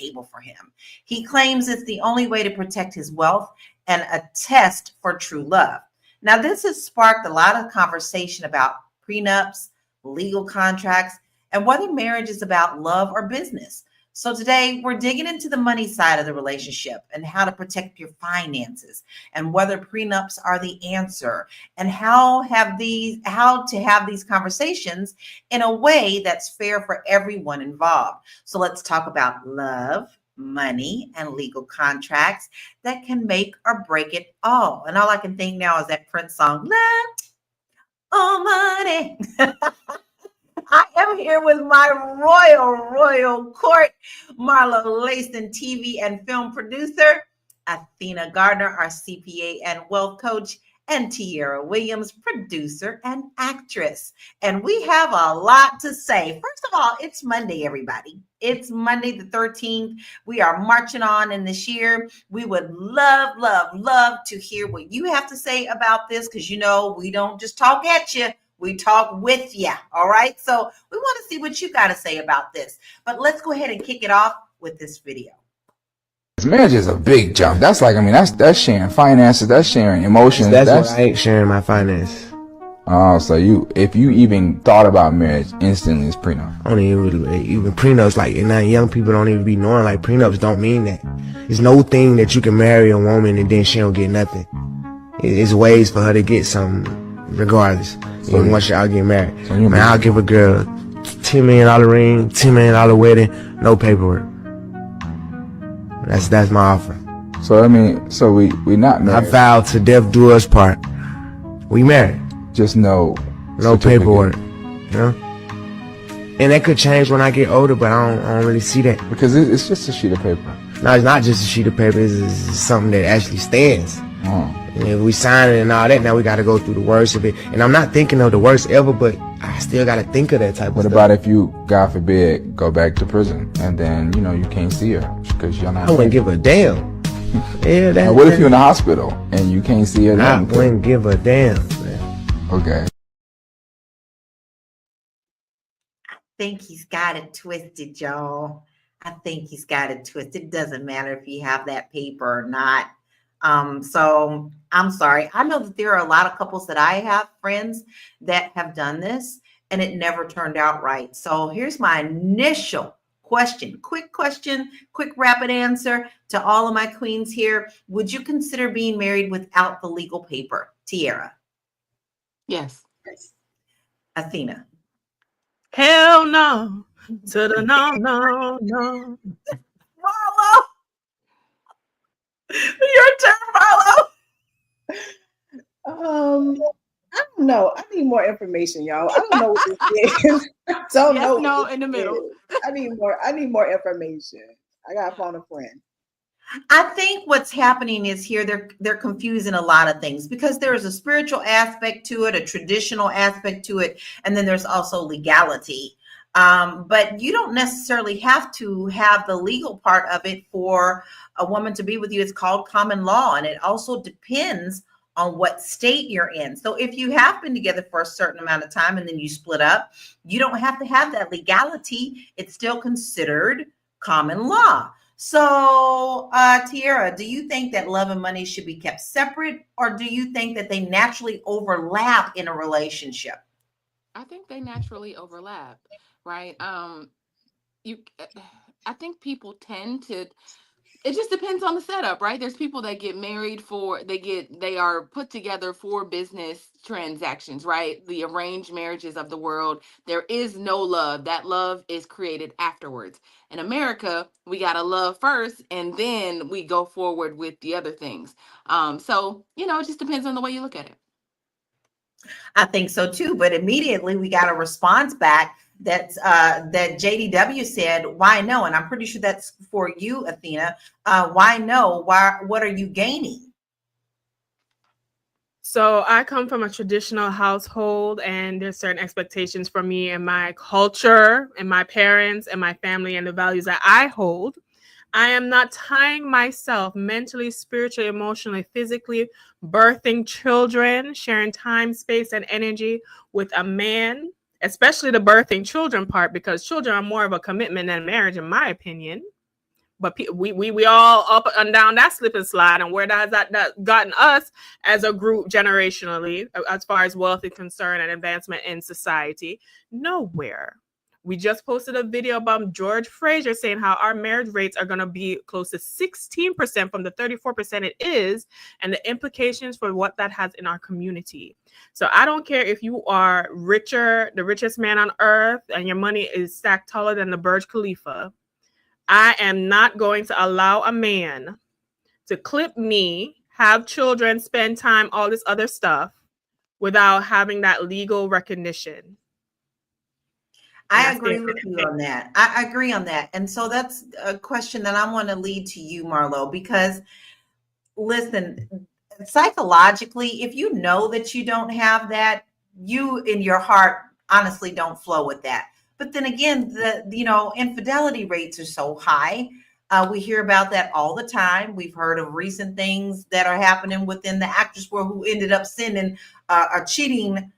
table for him. He claims it's the only way to protect his wealth and a test for true love. Now, this has sparked a lot of conversation about prenups, legal contracts, and whether marriage is about love or business. So today we're digging into the money side of the relationship and how to protect your finances and whether prenups are the answer and how to have these conversations in a way that's fair for everyone involved. So let's talk about love, money, and legal contracts that can make or break it all. And all I can think now is that Prince song, Love or Money. I am here with my royal court, Marla Laston, TV and film producer, Athena Gardner, our CPA and wealth coach, and Tiara Williams, producer and actress. And we have a lot to say. First of all, it's Monday, everybody. It's Monday the 13th. We are marching on in this year. We would love to hear what you have to say about this, because we don't just talk at you. We talk with you. All right. So we want to see what you got to say about this. But let's go ahead and kick it off with this video. Marriage is a big jump. That's that's sharing finances. That's sharing emotions. That's why I ain't sharing my finances. Oh, so if you even thought about marriage, instantly it's prenup. I don't even prenups, like, and now young people don't even be knowing, like, prenups don't mean that. There's no thing that you can marry a woman and then she don't get nothing. It's ways for her to get something regardless. So once y'all get married, so I'll give a girl $10 million ring, $10 million wedding, no paperwork. That's my offer. So we not married. I vowed to death do us part. We married. Just no paperwork. And that could change when I get older, but I don't really see that. Because it's just a sheet of paper. No, it's not just a sheet of paper. It's something that actually stands. And if we sign it and all that, now we got to go through the worst of it. And I'm not thinking of the worst ever, but I still got to think of that type of stuff. What about if you, God forbid, go back to prison and then, you can't see her because you're not... I wouldn't give a damn. Yeah, what if you're in the hospital and you can't see her? I wouldn't give a damn, man. Okay. I think he's got it twisted, y'all. I think he's got it twisted. It doesn't matter if you have that paper or not. So I'm sorry. I know that there are a lot of couples that I have friends that have done this and it never turned out right. So here's my initial question, quick rapid answer to all of my queens here. Would you consider being married without the legal paper? Tiara? Yes. Athena? Hell no. To the no. Marlo? Your turn, Marlo. I don't know. I need more information, y'all. I don't know what this is. I don't know. No, in the middle. I need more information. I gotta phone a friend. I think what's happening is here they're confusing a lot of things, because there is a spiritual aspect to it, a traditional aspect to it, and then there's also legality. But you don't necessarily have to have the legal part of it for a woman to be with you. It's called common law, and it also depends on what state you're in. So if you have been together for a certain amount of time and then you split up, you don't have to have that legality. It's still considered common law. So Tiara, do you think that love and money should be kept separate, or do you think that they naturally overlap in a relationship? I think they naturally overlap, right? I think people tend to, it just depends on the setup, right? There's people that get married they are put together for business transactions, right? The arranged marriages of the world. There is no love. That love is created afterwards. In America, we got to love first, and then we go forward with the other things. So, it just depends on the way you look at it. I think so too, but immediately we got a response back that JDW said, why no? And I'm pretty sure that's for you, Athena. Why no? What are you gaining? So I come from a traditional household, and there's certain expectations for me and my culture and my parents and my family and the values that I hold. I am not tying myself mentally, spiritually, emotionally, physically, birthing children, sharing time, space, and energy with a man, especially the birthing children part, because children are more of a commitment than marriage, in my opinion. But we all up and down that slip and slide. And where has that gotten us as a group generationally, as far as wealth is concerned and advancement in society? Nowhere. We just posted a video about George Fraser saying how our marriage rates are going to be close to 16% from the 34% it is, and the implications for what that has in our community. So I don't care if you are the richest man on earth, and your money is stacked taller than the Burj Khalifa. I am not going to allow a man to clip me, have children, spend time, all this other stuff without having that legal recognition. I agree with you on that. I agree on that. And so that's a question that I want to lead to you, Marlo, because listen, psychologically, if you know that you don't have that, you in your heart honestly don't flow with that. But then again, the infidelity rates are so high. We hear about that all the time. We've heard of recent things that are happening within the actress world who ended up sending a cheating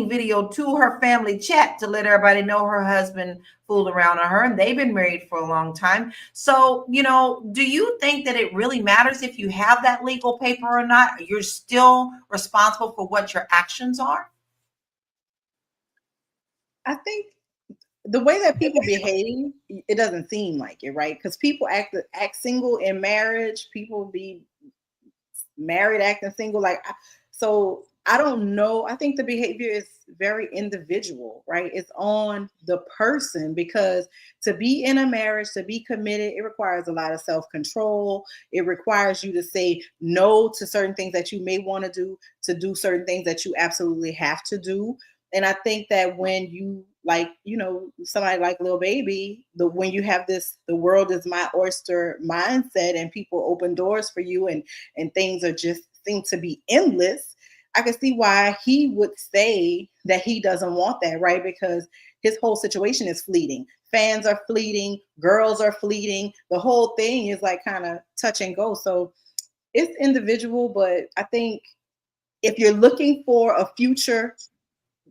video to her family chat to let everybody know her husband fooled around on her, and they've been married for a long time. So, do you think that it really matters if you have that legal paper or not? You're still responsible for what your actions are? I think the way that people behave, it doesn't seem like it, right? Because people act single in marriage. People be married acting single. So I don't know. I think the behavior is very individual, right? It's on the person, because to be in a marriage, to be committed, it requires a lot of self-control. It requires you to say no to certain things that you may want to do certain things that you absolutely have to do. And I think that when you somebody like Lil Baby, when you have this, the world is my oyster mindset, and people open doors for you, and things are just seem to be endless, I can see why he would say that he doesn't want that, right? Because his whole situation is fleeting. Fans are fleeting, girls are fleeting. The whole thing is like kind of touch and go. So it's individual, but I think if you're looking for a future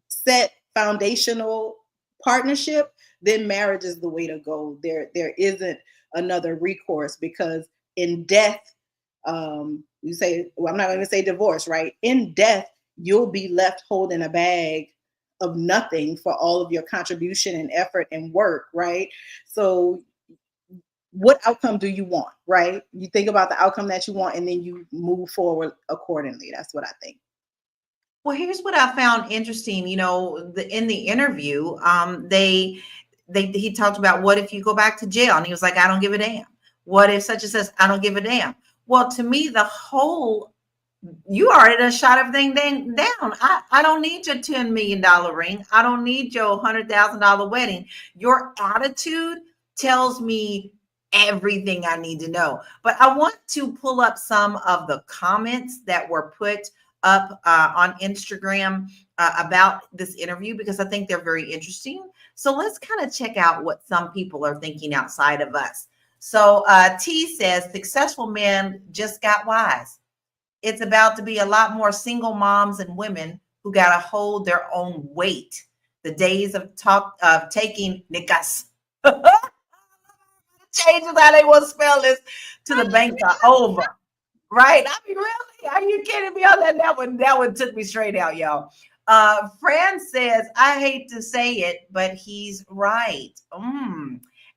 set foundational partnership, then marriage is the way to go. There isn't another recourse, because in death, you say, well, I'm not going to say divorce, right? In death, you'll be left holding a bag of nothing for all of your contribution and effort and work, right? So what outcome do you want, right? You think about the outcome that you want, and then you move forward accordingly. That's what I think. Well, here's what I found interesting. In the interview, he talked about, what if you go back to jail? And he was like, I don't give a damn. What if such and such? I don't give a damn. Well, to me, you already done shot everything down. I don't need your $10 million ring. I don't need your $100,000 wedding. Your attitude tells me everything I need to know. But I want to pull up some of the comments that were put up on Instagram about this interview, because I think they're very interesting. So let's kind of check out what some people are thinking outside of us. So T says, successful men just got wise. It's about to be a lot more single moms and women who got to hold their own weight. The days of taking nicas, changes how they want to spell this, to the bank are over. Right? I mean, really? Are you kidding me on that? That one took me straight out, y'all. Fran says, I hate to say it, but he's right.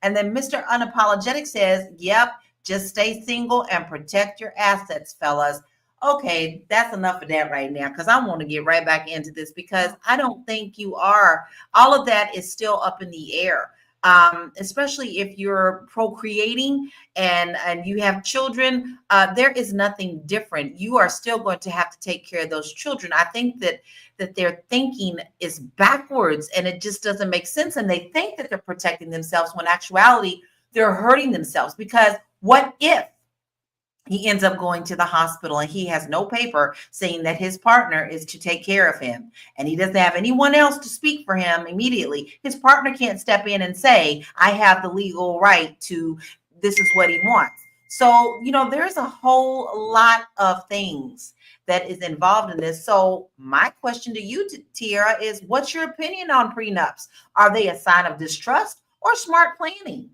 And then Mr. Unapologetic says, yep, just stay single and protect your assets, fellas. Okay, that's enough of that right now, because I want to get right back into this, because I don't think you are. All of that is still up in the air. Especially if you're procreating and you have children, there is nothing different. You are still going to have to take care of those children. I think that their thinking is backwards, and it just doesn't make sense. And they think that they're protecting themselves when actuality they're hurting themselves. Because what if he ends up going to the hospital and he has no paper saying that his partner is to take care of him, and he doesn't have anyone else to speak for him immediately? His partner can't step in and say, I have the legal right to, this is what he wants. So, there's a whole lot of things that is involved in this. So my question to you, Tiara, is what's your opinion on prenups? Are they a sign of distrust or smart planning?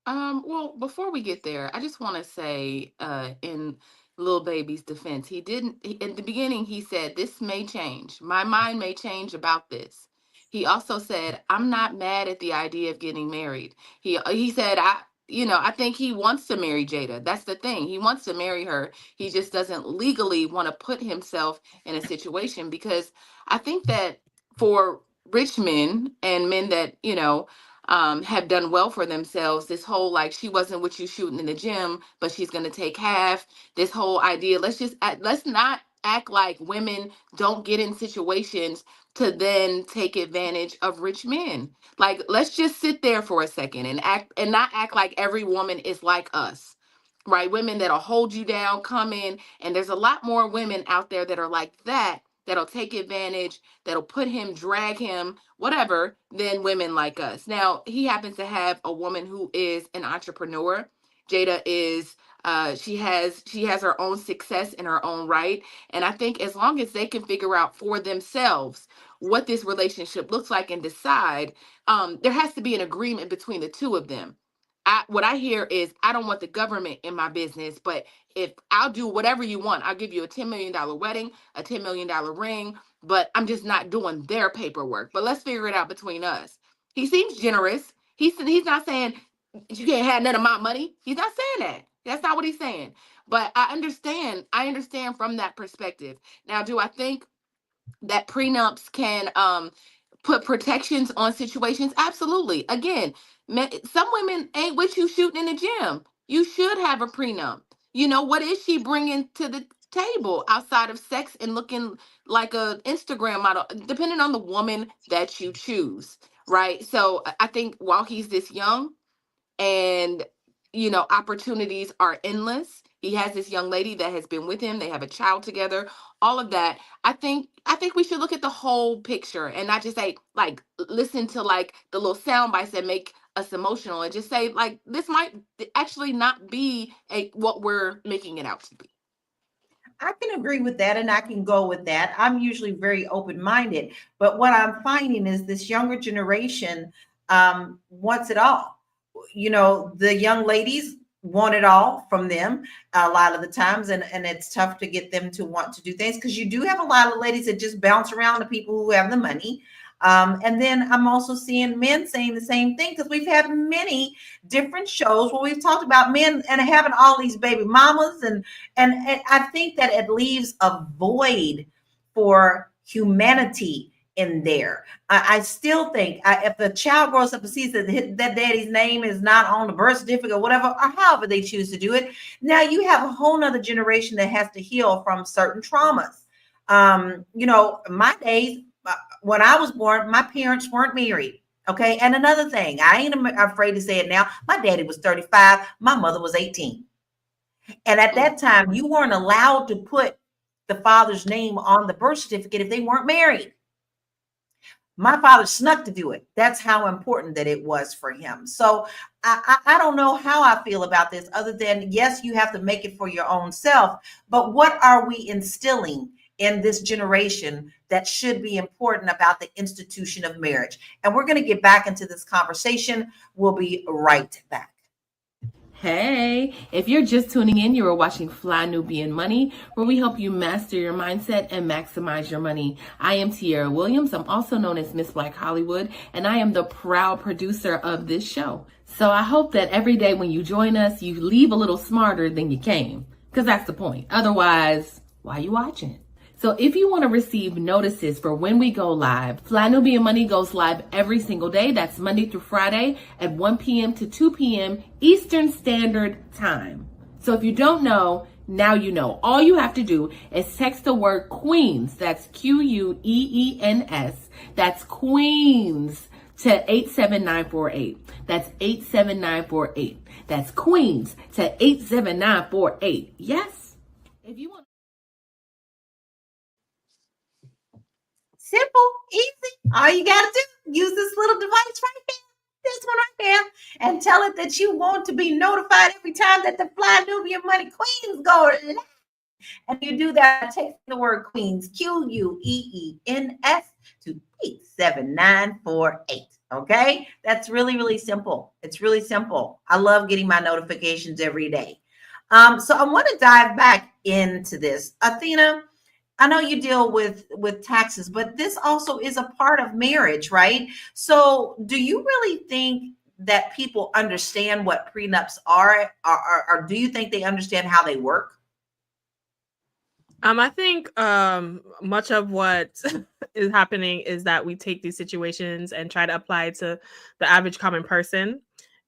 Well, before we get there, I just want to say, in Lil Baby's defense, he didn't. In the beginning, he said, "This may change. My mind may change about this." He also said, "I'm not mad at the idea of getting married." He said, I think he wants to marry Jada. That's the thing. He wants to marry her. He just doesn't legally want to put himself in a situation because I think that for rich men and men that have done well for themselves. This whole like she wasn't what you shooting in the gym, but she's gonna take half. This whole idea. Let's not act like women don't get in situations to then take advantage of rich men. Like let's just sit there for a second and not act like every woman is like us. Right? Women that'll hold you down, come in, and there's a lot more women out there that are like that, that'll take advantage, that'll put him, drag him, whatever, than women like us. Now, he happens to have a woman who is an entrepreneur. Jada is she has her own success in her own right. And I think as long as they can figure out for themselves what this relationship looks like and decide, there has to be an agreement between the two of them. What I hear is I don't want the government in my business, but if I'll do whatever you want, I'll give you a $10 million wedding, a $10 million ring, but I'm just not doing their paperwork. But let's figure it out between us. He seems generous. He's not saying you can't have none of my money. He's not saying that. That's not what he's saying. But I understand. I understand from that perspective. Now, do I think that prenups can put protections on situations? Absolutely. Again, some women ain't what you shooting in the gym. You should have a prenup. What is she bringing to the table outside of sex and looking like a Instagram model, depending on the woman that you choose, right? So I think while he's this young, and opportunities are endless. He has this young lady that has been with him. They have a child together. All of that. I think we should look at the whole picture and not just say like listen to like the little sound bites that make us emotional, and just say like this might actually not be what we're making it out to be. I can agree with that and I can go with that. I'm usually very open minded, but what I'm finding is this younger generation wants it all. The young ladies want it all from them a lot of the times, and it's tough to get them to want to do things because you do have a lot of ladies that just bounce around the people who have the money. And then I'm also seeing men saying the same thing because we've had many different shows where we've talked about men and having all these baby mamas, and I think that it leaves a void for humanity in there. I still think if the child grows up and sees that daddy's name is not on the birth certificate or whatever, or however they choose to do it, now you have a whole nother generation that has to heal from certain traumas. My days, when I was born, my parents weren't married. Okay. And another thing, I ain't afraid to say it now. My daddy was 35. My mother was 18. And at that time, you weren't allowed to put the father's name on the birth certificate if they weren't married. My father snuck to do it. That's how important that it was for him. So I don't know how I feel about this other than, yes, you have to make it for your own self. But what are we instilling in this generation that should be important about the institution of marriage? And we're going to get back into this conversation. We'll be right back. Hey, if you're just tuning in, you are watching Fly Nubian Money, where we help you master your mindset and maximize your money. I am Tiara Williams. I'm also known as Miss Black Hollywood, and I am the proud producer of this show. So I hope that every day when you join us, you leave a little smarter than you came, because that's the point. Otherwise, why are you watching? So if you want to receive notices for when we go live, Fly Nubian Money goes live every single day. That's Monday through Friday at 1 p.m. to 2 p.m. Eastern Standard Time. So if you don't know, now you know. All you have to do is text the word Queens. That's Queens. That's Queens to 87948. That's 87948. That's Queens to 87948. Yes? If you want. Simple, easy. All you got to do, use this little device right here, this one right there, and tell it that you want to be notified every time that the Fly Nubian Money Queens go live. And you do that, take the word Queens, Queens, to 87948. Okay, that's really, really simple. It's really simple. I love getting my notifications every day. So I want to dive back into this. Athena, I know you deal with taxes, but this also is a part of marriage, right? So do you really think that people understand what prenups are, or do you think they understand how they work? I think much of what is happening is that we take these situations and try to apply it to the average common person,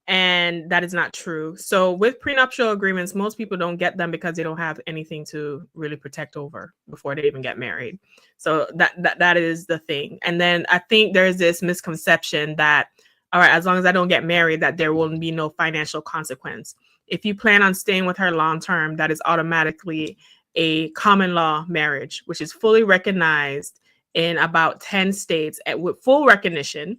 and that is not true. So with prenuptial agreements, most people don't get them because they don't have anything to really protect over before they even get married. So that is the thing. And then I think there's this misconception that, all right, as long as I don't get married, that there will be no financial consequence. If you plan on staying with her long term, that is automatically a common law marriage, which is fully recognized in about 10 states with full recognition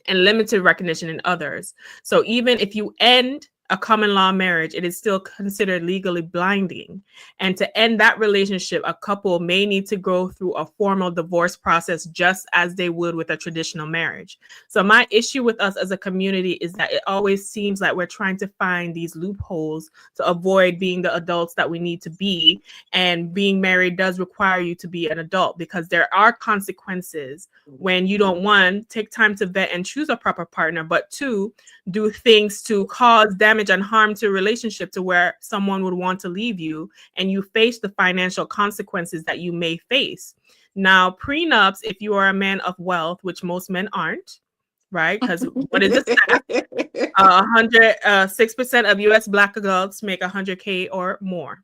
and limited recognition in others. So even if you end a common law marriage, it is still considered legally binding. And to end that relationship, a couple may need to go through a formal divorce process just as they would with a traditional marriage. So my issue with us as a community is that it always seems like we're trying to find these loopholes to avoid being the adults that we need to be. And being married does require you to be an adult, because there are consequences when you don't, one, take time to vet and choose a proper partner, but two, do things to cause damage and harm to a relationship to where someone would want to leave you, and you face the financial consequences that you may face. Now, prenups, if you are a man of wealth, which most men aren't, right? Because what is the stat? 6% of U.S. Black adults make 100K or more.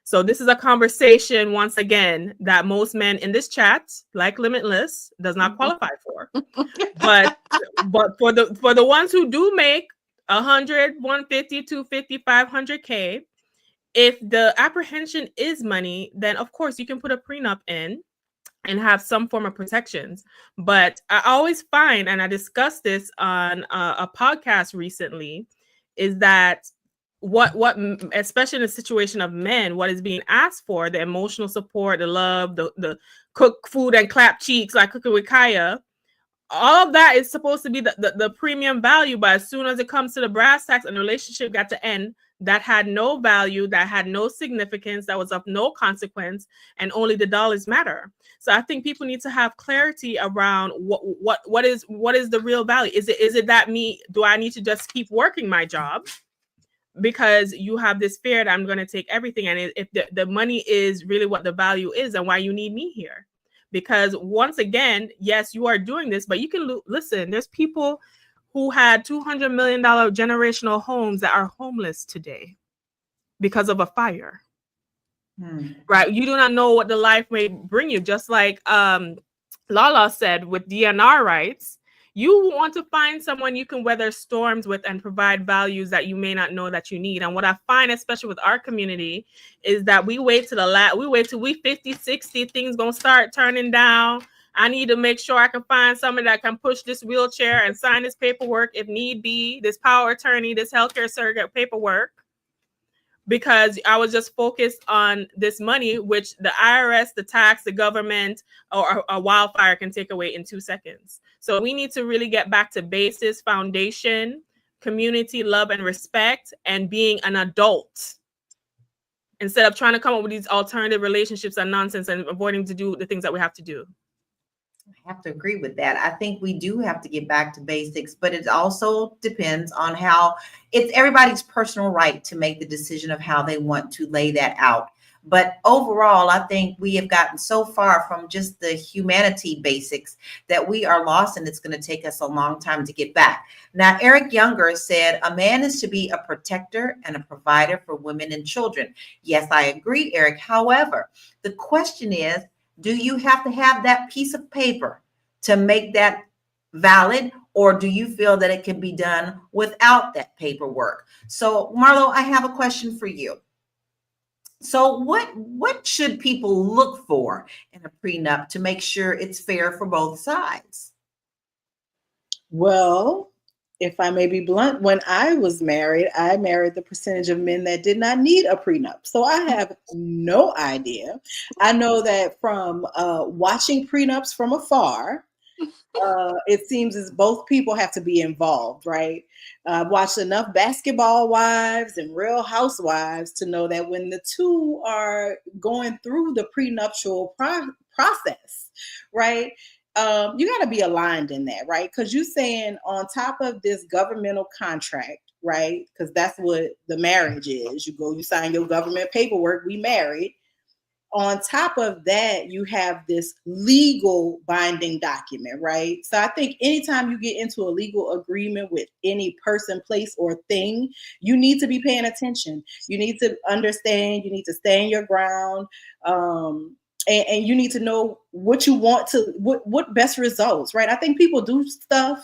So this is a conversation, once again, that most men in this chat, like Limitless, does not qualify for. But for the ones who do make 100, 150, 250, 500K, if the apprehension is money, then of course you can put a prenup in and have some form of protections. But I always find, and I discussed this on a podcast recently, is that what especially in the situation of men, what is being asked for, the emotional support, the love, the cook food and clap cheeks like cooking with Kaya, all of that is supposed to be the premium value. But as soon as it comes to the brass tacks and the relationship got to end, that had no value, that had no significance, that was of no consequence, and only the dollars matter. So I think people need to have clarity around what is the real value. Is it that do I need to just keep working my job because you have this fear that I'm going to take everything? And if the money is really what the value is, and why you need me here? Because once again, yes, you are doing this, but you can listen. There's people who had $200 million generational homes that are homeless today because of a fire. Right? You do not know what the life may bring you. Just like Lala said with DNR rights, you want to find someone you can weather storms with and provide values that you may not know that you need. And what I find, especially with our community, is that we wait till we 50, 60, things gonna start turning down. I need to make sure I can find someone that can push this wheelchair and sign this paperwork if need be, this power attorney, this healthcare surrogate paperwork, because I was just focused on this money, which the IRS, the tax, the government, or a wildfire can take away in 2 seconds. So we need to really get back to basis, foundation, community, love, and respect, and being an adult, instead of trying to come up with these alternative relationships and nonsense and avoiding to do the things that we have to do. I have to agree with that. I think we do have to get back to basics, but it also depends on how it's everybody's personal right to make the decision of how they want to lay that out. But overall, I think we have gotten so far from just the humanity basics that we are lost, and it's going to take us a long time to get back. Now, Eric Younger said, a man is to be a protector and a provider for women and children. Yes, I agree, Eric. However, the question is, do you have to have that piece of paper to make that valid, or do you feel that it can be done without that paperwork? So, Marlo, I have a question for you. So what should people look for in a prenup to make sure it's fair for both sides? Well, if I may be blunt, when I was married, I married the percentage of men that did not need a prenup. So I have no idea. I know that from watching prenups from afar, it seems as both people have to be involved, right? I've watched enough Basketball Wives and Real Housewives to know that when the two are going through the prenuptial process, right? You got to be aligned in that, right? Because you're saying on top of this governmental contract, right? Because that's what the marriage is. You sign your government paperwork, we married. On top of that, you have this legal binding document, right? So I think anytime you get into a legal agreement with any person, place, or thing, you need to be paying attention. You need to understand, you need to stand your ground. And you need to know what you want to, what best results, right? I think people do stuff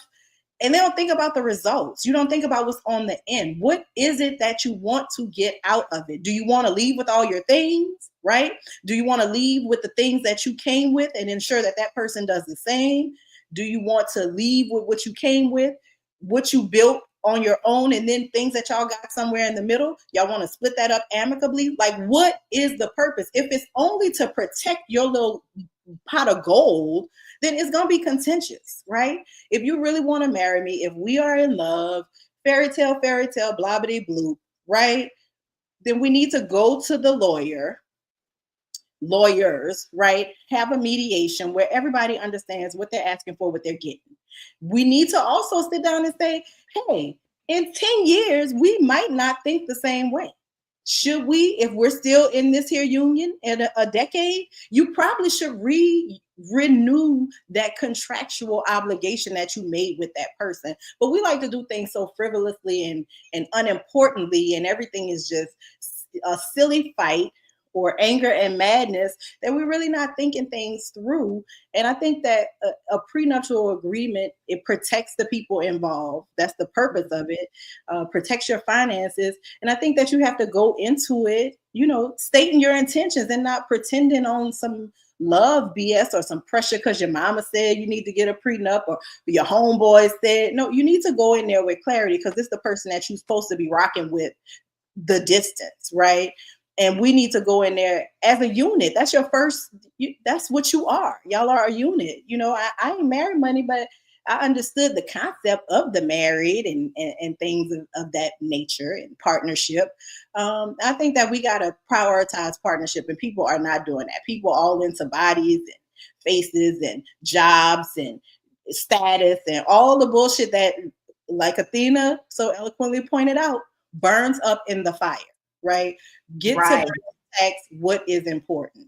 and they don't think about the results. You don't think about what's on the end. What is it that you want to get out of it? Do you want to leave with all your things, right? Do you want to leave with the things that you came with and ensure that that person does the same? Do you want to leave with what you came with, what you built on your own, and then things that y'all got somewhere in the middle? Y'all want to split that up amicably? Like, what is the purpose? If it's only to protect your little pot of gold, then it's going to be contentious, right? If you really want to marry me, if we are in love, fairy tale, blah, blah, bloop, right? Then we need to go to the lawyers, right? Have a mediation where everybody understands what they're asking for, what they're getting. We need to also sit down and say, hey, in 10 years, we might not think the same way. Should we, if we're still in this here union in a decade, you probably should renew that contractual obligation that you made with that person. But we like to do things so frivolously and unimportantly, and everything is just a silly fight or anger and madness that we're really not thinking things through. And I think that a prenuptial agreement, it protects the people involved. That's the purpose of it. Protects your finances. And I think that you have to go into it, stating your intentions and not pretending on some love BS or some pressure because your mama said you need to get a prenup or your homeboy said. No, you need to go in there with clarity because it's the person that you're supposed to be rocking with the distance, right? And we need to go in there as a unit. That's your that's what you are. Y'all are a unit. I ain't married money, but I understood the concept of the married and things of that nature and partnership. I think that we got to prioritize partnership, and people are not doing that. People all into bodies and faces and jobs and status and all the bullshit that, like Athena so eloquently pointed out, burns up in the fire. Right? Get Right. to protect what is important.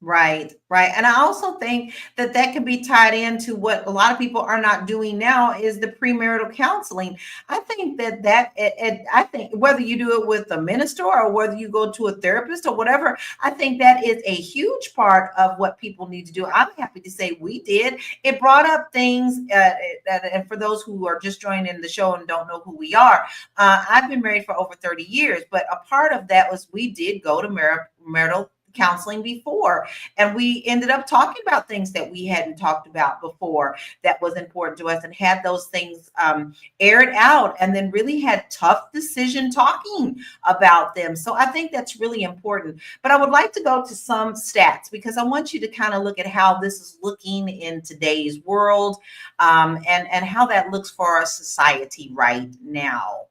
Right. And I also think that could be tied into what a lot of people are not doing now is the premarital counseling. I think I think whether you do it with a minister or whether you go to a therapist or whatever, I think that is a huge part of what people need to do. I'm happy to say we did. It brought up things, and for those who are just joining the show and don't know who we are, I've been married for over 30 years, but a part of that was we did go to marital counseling before, and we ended up talking about things that we hadn't talked about before that was important to us, and had those things aired out, and then really had tough decision talking about them. So I think that's really important. But I would like to go to some stats because I want you to kind of look at how this is looking in today's world, and how that looks for our society right now.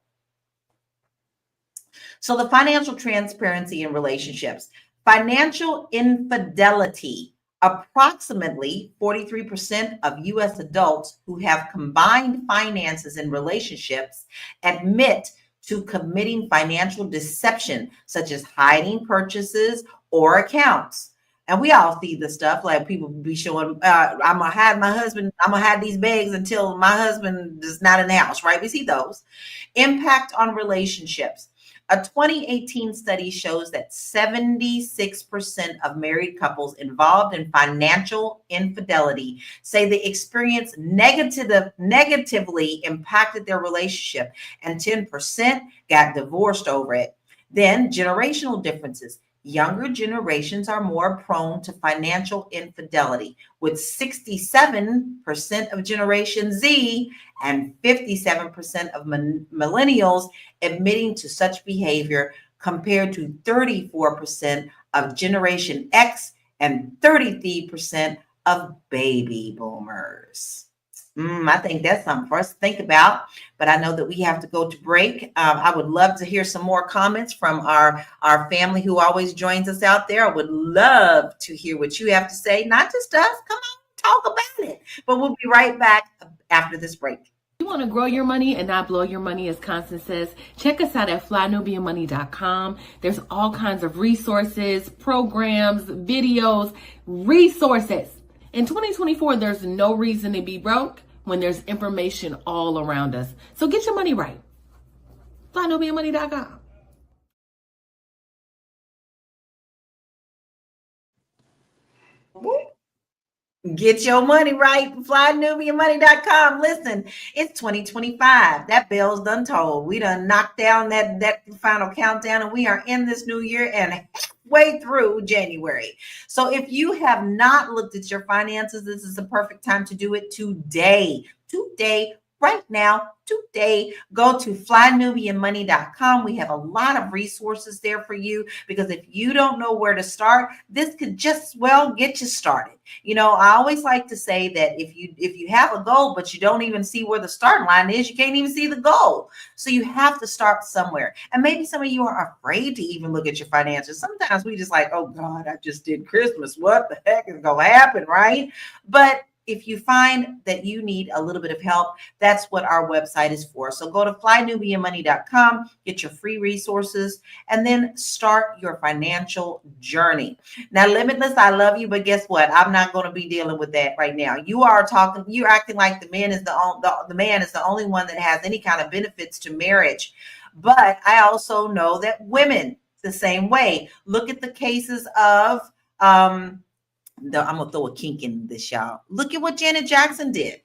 So the financial transparency in relationships. Financial infidelity. Approximately 43% of U.S. adults who have combined finances in relationships admit to committing financial deception, such as hiding purchases or accounts. And we all see the stuff like people be showing, I'm going to hide my husband. I'm going to hide these bags until my husband is not in the house, right? We see those. Impact on relationships. A 2018 study shows that 76% of married couples involved in financial infidelity say the experience negatively impacted their relationship, and 10% got divorced over it. Then generational differences. Younger generations are more prone to financial infidelity, with 67% of Generation Z and 57% of millennials admitting to such behavior, compared to 34% of Generation X and 33% of baby boomers. I think that's something for us to think about. But I know that we have to go to break. I would love to hear some more comments from our family who always joins us out there. I would love to hear what you have to say, not just us. Come on, talk about it. But we'll be right back after this break. You want to grow your money and not blow your money, as Constance says, check us out at flynubianmoney.com. There's all kinds of resources, programs, videos, resources. In 2024, there's no reason to be broke when there's information all around us. So get your money right. flynubianmoney.com. Get your money right. FlyNubianMoney.com. Listen, it's 2025. That bell's done tolled. We done knocked down that final countdown, and we are in this new year and halfway through January. So if you have not looked at your finances, this is the perfect time to do it today. Right now, today, go to flynubianmoney.com. We have a lot of resources there for you, because if you don't know where to start, this could just well get you started. You know, I always like to say that if you have a goal, but you don't even see where the starting line is, you can't even see the goal. So you have to start somewhere. And maybe some of you are afraid to even look at your finances. Sometimes we just like, oh God, I just did Christmas. What the heck is going to happen, right? But if you find that you need a little bit of help, that's what our website is for. So go to flynubianmoney.com, get your free resources, and then start your financial journey. Now, Limitless, I love you, but guess what? I'm not going to be dealing with that right now. You're acting like the man is the only one that has any kind of benefits to marriage. But I also know that women the same way. Look at the cases of I'm gonna throw a kink in this, y'all. Look at what Janet Jackson did.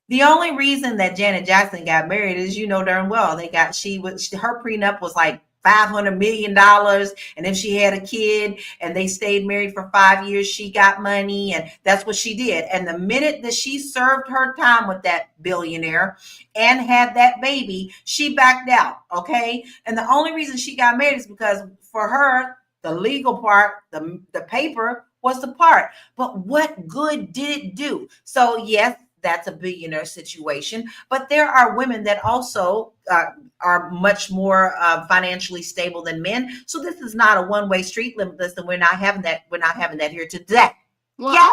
The only reason that Janet Jackson got married is, you know darn well, her prenup was like $500 million. And if she had a kid and they stayed married for 5 years, she got money. And that's what she did. And the minute that she served her time with that billionaire and had that baby, she backed out. Okay. And the only reason she got married is because for her, the legal part, the paper was the part. But what good did it do? So yes, that's a billionaire situation, but there are women that also are much more financially stable than men. So this is not a one-way street, Limitless, and we're not having that here today. Well, Yeah.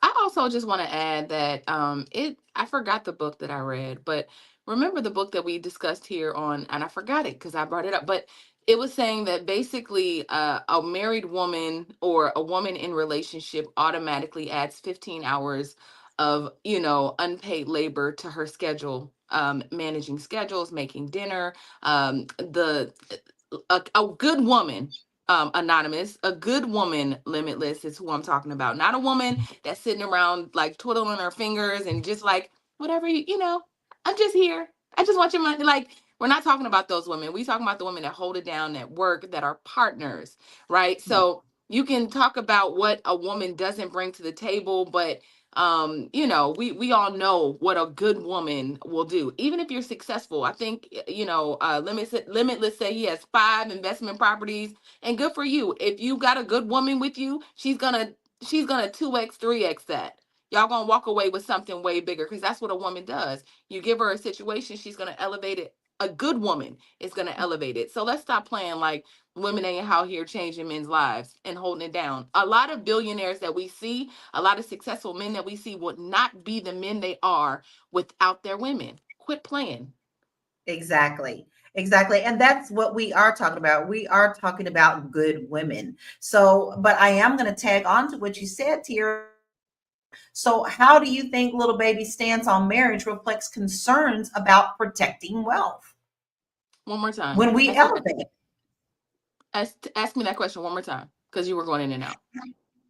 I also just want to add that I forgot the book that I read, but remember the book that we discussed here on, and I forgot it because I brought it up, but it was saying that basically a married woman or a woman in relationship automatically adds 15 hours of, unpaid labor to her schedule, managing schedules, making dinner, the a good woman, anonymous, a good woman, Limitless, is who I'm talking about. Not a woman that's sitting around like twiddling her fingers and just like, whatever, I'm just here, I just want your money. Like, we're not talking about those women. We talking about the women that hold it down at work, that are partners, right? So you can talk about what a woman doesn't bring to the table, but we all know what a good woman will do. Even if you're successful, I think, Limitless say he has 5 investment properties, and good for you. If you got a good woman with you, she's gonna 2x, 3x that. Y'all gonna walk away with something way bigger, because that's what a woman does. You give her a situation, she's gonna elevate it. A good woman is gonna elevate it. So let's stop playing like women ain't out here changing men's lives and holding it down. A lot of billionaires that we see, a lot of successful men that we see would not be the men they are without their women. Quit playing. Exactly. And that's what we are talking about. We are talking about good women. So, but I am going to tag on to what you said, Tier. So how do you think Lil Baby's stance on marriage reflects concerns about protecting wealth? One more time. When we elevate. Ask me that question one more time, because you were going in and out.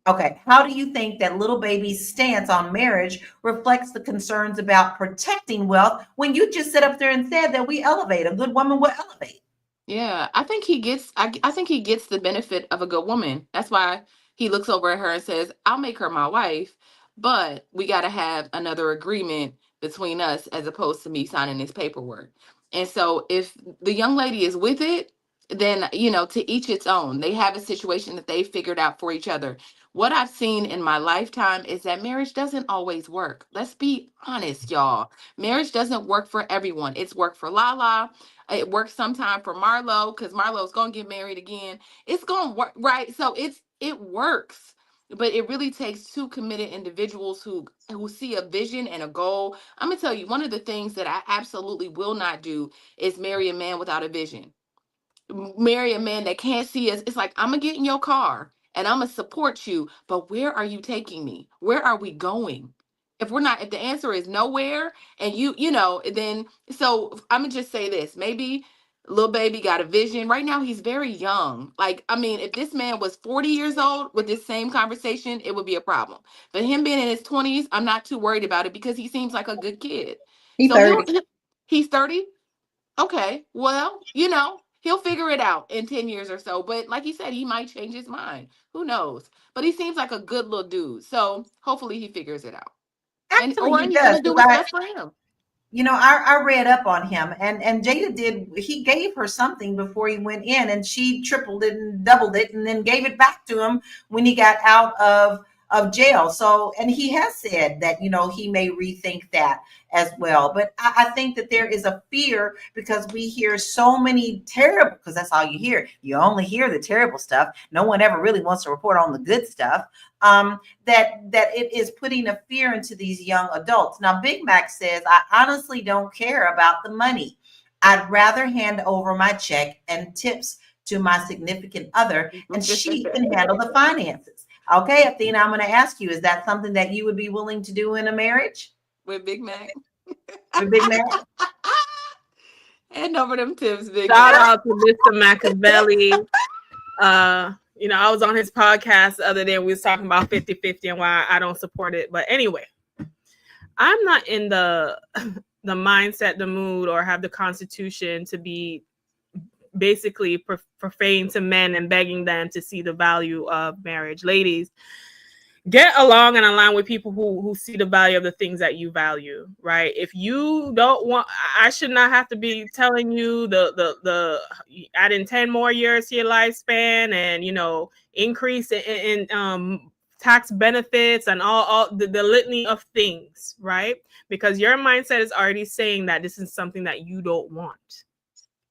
Okay. How do you think that Lil Baby's stance on marriage reflects the concerns about protecting wealth when you just sit up there and said that we elevate? A good woman will elevate. Yeah, I think he gets I think he gets the benefit of a good woman. That's why he looks over at her and says, "I'll make her my wife, but we got to have another agreement between us, as opposed to me signing this paperwork." And so if the young lady is with it, then, to each its own. They have a situation that they figured out for each other. What I've seen in my lifetime is that marriage doesn't always work. Let's be honest, y'all. Marriage doesn't work for everyone. It's worked for Lala. It works sometime for Marlo because Marlo's gonna get married again. It's gonna work, right? So it works, but it really takes two committed individuals who see a vision and a goal. I'm gonna tell you, one of the things that I absolutely will not do is marry a man without a vision. Marry a man that can't see us. It's like, I'm gonna get in your car and I'm gonna support you, but where are you taking me? Where are we going? If the answer is nowhere, and then so I'm gonna just say this. Maybe Lil Baby got a vision. Right now, he's very young. Like, I mean, if this man was 40 years old with this same conversation, it would be a problem. But him being in his 20s, I'm not too worried about it because he seems like a good kid. He So 30. he's 30. Okay, well, he'll figure it out in 10 years or so. But like he said, he might change his mind. Who knows? But he seems like a good little dude. So hopefully he figures it out. Actually, Or he he's does, gonna do because what's best for him. I read up on him, and Jada he gave her something before he went in, and she tripled it and doubled it and then gave it back to him when he got out of jail. So, and he has said that, he may rethink that as well. But I think that there is a fear because we hear so many terrible, because that's all you hear. You only hear the terrible stuff. No one ever really wants to report on the good stuff. That it is putting a fear into these young adults. Now, Big Mac says, I honestly don't care about the money. I'd rather hand over my check and tips to my significant other, and she can handle the finances. Okay, Athena, I'm going to ask you, is that something that you would be willing to do in a marriage? With Big Mac. With Big Mac? Hand over them tips, Big Shout Mac. out to Mr. Machiavelli. I was on his podcast the other day. We was talking about 50-50 and why I don't support it. But anyway, I'm not in the mindset, the mood, or have the constitution to be basically profane to men and begging them to see the value of marriage. Ladies, get along and align with people who see the value of the things that you value, right? If you don't want, I should not have to be telling you the adding 10 more years to your lifespan and increase in tax benefits and all the litany of things, right? Because your mindset is already saying that this is something that you don't want.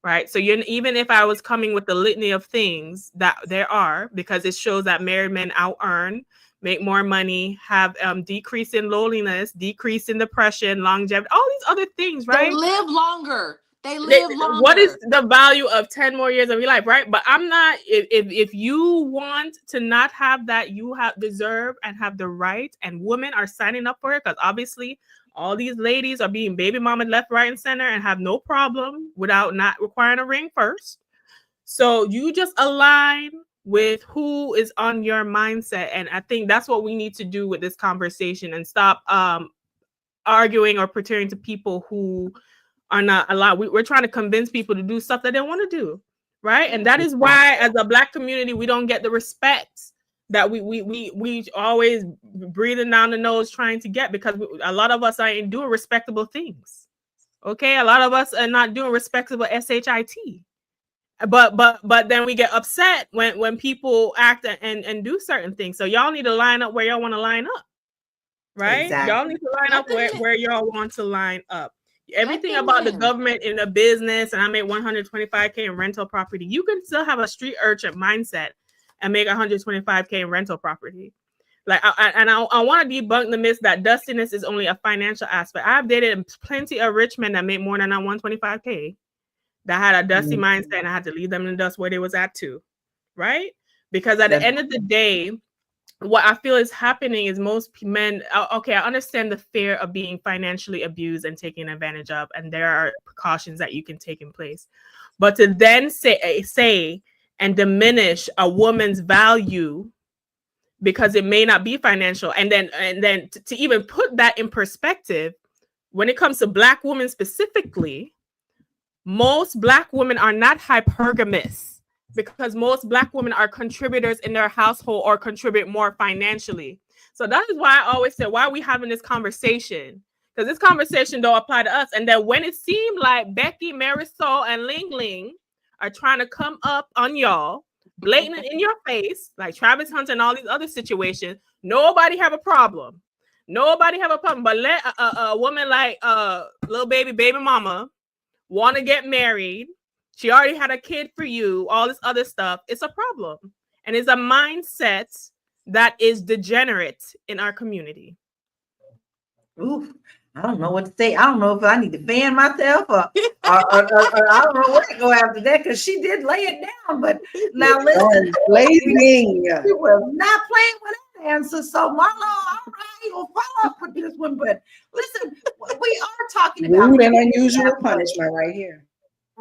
Right. So even if I was coming with the litany of things that there are, because it shows that married men out earn, make more money, have decrease in loneliness, decrease in depression, longevity, all these other things, right? They live longer. They live longer. What is the value of 10 more years of your life, right? But I'm not, if you want to not have that, you deserve and have the right, and women are signing up for it, because obviously all these ladies are being baby mama left, right, and center and have no problem without not requiring a ring first. So you just align with who is on your mindset. And I think that's what we need to do with this conversation, and stop arguing or pretending to people who are not allowed. We're trying to convince people to do stuff that they want to do, right? And that is why, as a Black community, we don't get the respect that we always breathing down the nose trying to get, because a lot of us ain't doing respectable things. Okay, a lot of us are not doing respectable shit. But then we get upset when people act and do certain things. So y'all need to line up where y'all want to line up, right? Exactly. Y'all need to line up where y'all want to line up. Everything about the government in a business, and I make $125K in rental property. You can still have a street urchin mindset and make $125K in rental property. Like, I want to debunk the myth that dustiness is only a financial aspect. I've dated plenty of rich men that make more than $125K that had a dusty mindset, and I had to leave them in the dust where they was at too, right? Because at the end of the day, what I feel is happening is most men, okay, I understand the fear of being financially abused and taken advantage of, and there are precautions that you can take in place. But to then say and diminish a woman's value because it may not be financial, and then to even put that in perspective, when it comes to Black women specifically, most Black women are not hypergamous, because most Black women are contributors in their household or contribute more financially. So that is why I always say, why are we having this conversation? Because this conversation don't apply to us. And then when it seemed like Becky, Marisol, and Ling Ling are trying to come up on y'all blatant in your face, like Travis Hunter and all these other situations, nobody have a problem. Nobody have a problem. But let a woman like Lil Baby mama want to get married. She already had a kid for you, all this other stuff. It's a problem. And it's a mindset that is degenerate in our community. Oof. I don't know what to say. I don't know if I need to fan myself or I don't know where to go after that because she did lay it down. But now listen, blazing. we were not playing with that answer. So Marlo, all right, we'll follow up with this one. But listen, we are talking about Rude and unusual punishment right here.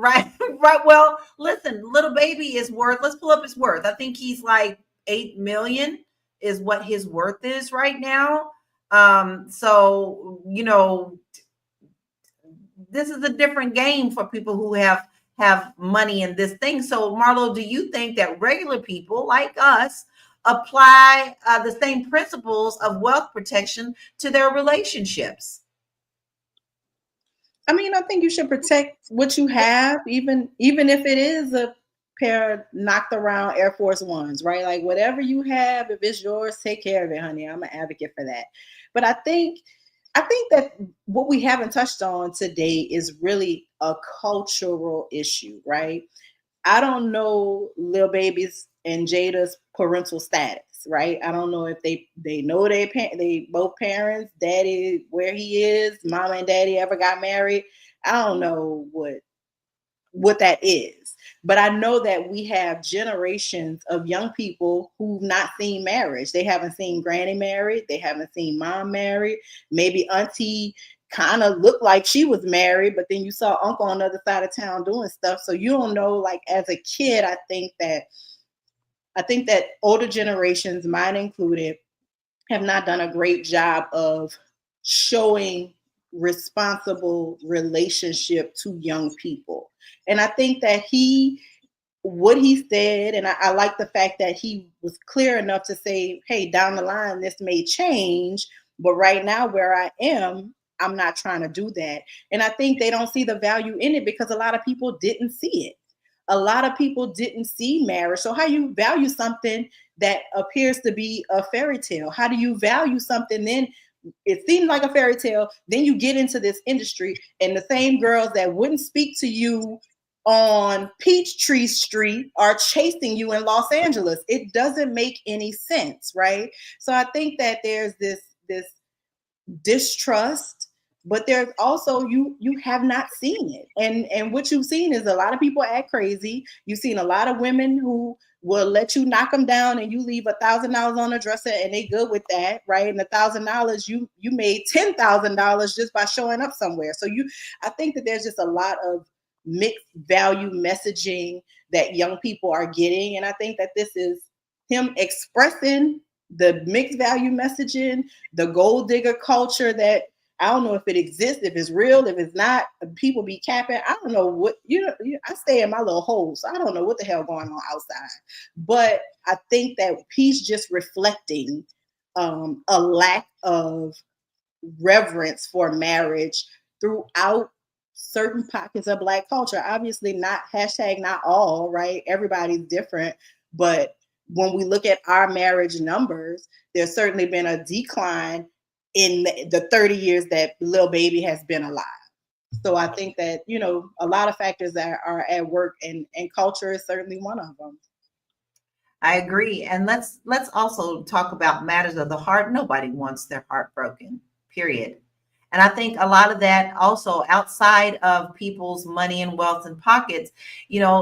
right, right. Well, listen, Little Baby is worth. Let's pull up his worth. I think he's like 8 million is what his worth is right now. So you know, this is a different game for people who have money in this thing. So Marlo, do you think that regular people like us apply the same principles of wealth protection to their relationships? I mean, I think you should protect what you have, even if it is a pair of knocked around Air Force Ones, right? Like whatever you have, if it's yours, take care of it, honey. I'm an advocate for that. But I think that what we haven't touched on today is really a cultural issue, right? I don't know Lil Baby's and Jada's parental status, right? I don't know if they know they both parents, daddy where he is, mama and daddy ever got married. I don't know what that is. But I know that we have generations of young people who've not seen marriage. They haven't seen granny married. They haven't seen mom married. Maybe auntie kind of looked like she was married, but then you saw uncle on the other side of town doing stuff. So you don't know, like as a kid, I think that older generations, mine included, have not done a great job of showing responsible relationship to young people. And I think that what he said, and I like the fact that he was clear enough to say, hey, down the line, this may change, but right now where I am, I'm not trying to do that. And I think they don't see the value in it because a lot of people didn't see it. A lot of people didn't see marriage. So how you value something that appears to be a fairy tale? How do you value something then? It seemed like a fairy tale. Then you get into this industry and the same girls that wouldn't speak to you on Peachtree Street are chasing you in Los Angeles. It doesn't make any sense, right? So I think that there's this distrust, but there's also you have not seen it. And what you've seen is a lot of people act crazy. You've seen a lot of women who will let you knock them down and you leave $1,000 on a dresser and they good with that, right? And $1,000 you made $10,000 just by showing up somewhere. So I think that there's just a lot of mixed value messaging that young people are getting. And I think that this is him expressing the mixed value messaging, the gold digger culture that I don't know if it exists, if it's real, if it's not, people be capping. I don't know what, I stay in my little hole, so I don't know what the hell going on outside. But I think that he's just reflecting a lack of reverence for marriage throughout certain pockets of Black culture. Obviously not all, right? Everybody's different. But when we look at our marriage numbers, there's certainly been a decline in the 30 years that Lil Baby has been alive. So I think that, a lot of factors that are at work and culture is certainly one of them. I agree. And let's also talk about matters of the heart. Nobody wants their heart broken, period. And I think a lot of that also outside of people's money and wealth and pockets,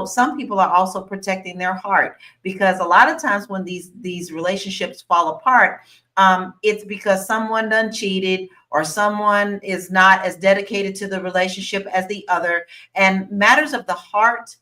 some people are also protecting their heart, because a lot of times when these relationships fall apart, it's because someone done cheated or someone is not as dedicated to the relationship as the other. And matters of the heart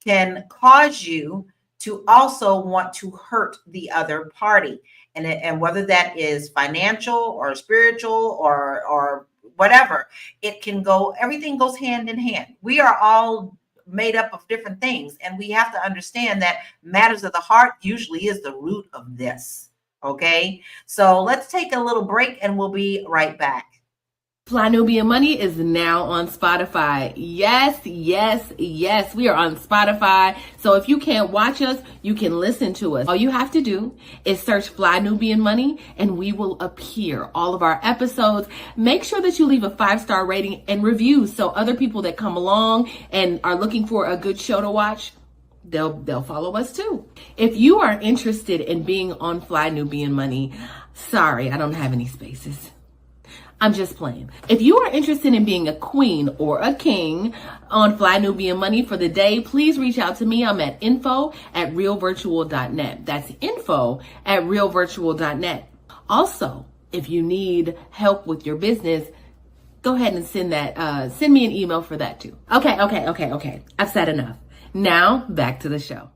can cause you to also want to hurt the other party. And whether that is financial or spiritual or whatever, everything goes hand in hand. We are all made up of different things. And we have to understand that matters of the heart usually is the root of this. Okay, so let's take a little break and we'll be right back. Fly Nubian Money is now on Spotify. Yes, yes, yes. We are on Spotify. So if you can't watch us, you can listen to us. All you have to do is search Fly Nubian Money and we will appear. All of our episodes. Make sure that you leave a 5-star rating and reviews so other people that come along and are looking for a good show to watch, they'll follow us too. If you are interested in being on Fly Nubian Money, sorry, I don't have any spaces. I'm just playing. If you are interested in being a queen or a king on Fly Nubian Money for the day, please reach out to me. I'm at info@realvirtual.net. That's info@realvirtual.net. Also, if you need help with your business, go ahead and send me an email for that too. Okay. I've said enough. Now back to the show.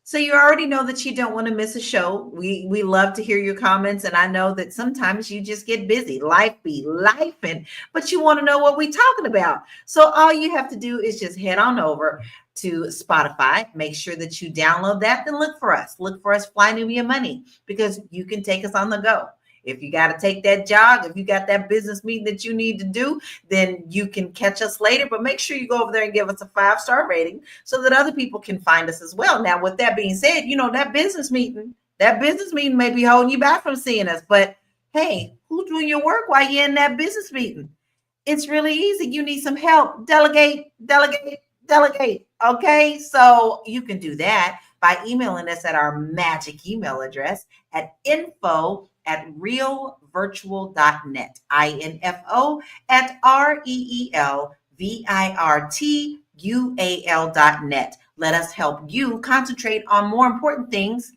So you already know that you don't want to miss a show. We love to hear your comments, and I know that sometimes you just get busy. Life be lifing, but you want to know what we're talking about. So all you have to do is just head on over to Spotify. Make sure that you download that, then look for us. Look for us, Fly Nubian Money, because you can take us on the go. If you got to take that jog, if you got that business meeting that you need to do, then you can catch us later. But make sure you go over there and give us a 5-star rating so that other people can find us as well. Now, with that being said, that business meeting may be holding you back from seeing us. But hey, who's doing your work while you're in that business meeting? It's really easy. You need some help. Delegate. Okay, so you can do that by emailing us at our magic email address at info@realvirtual.net. info@REELVIRTUAL.net. Let us help you concentrate on more important things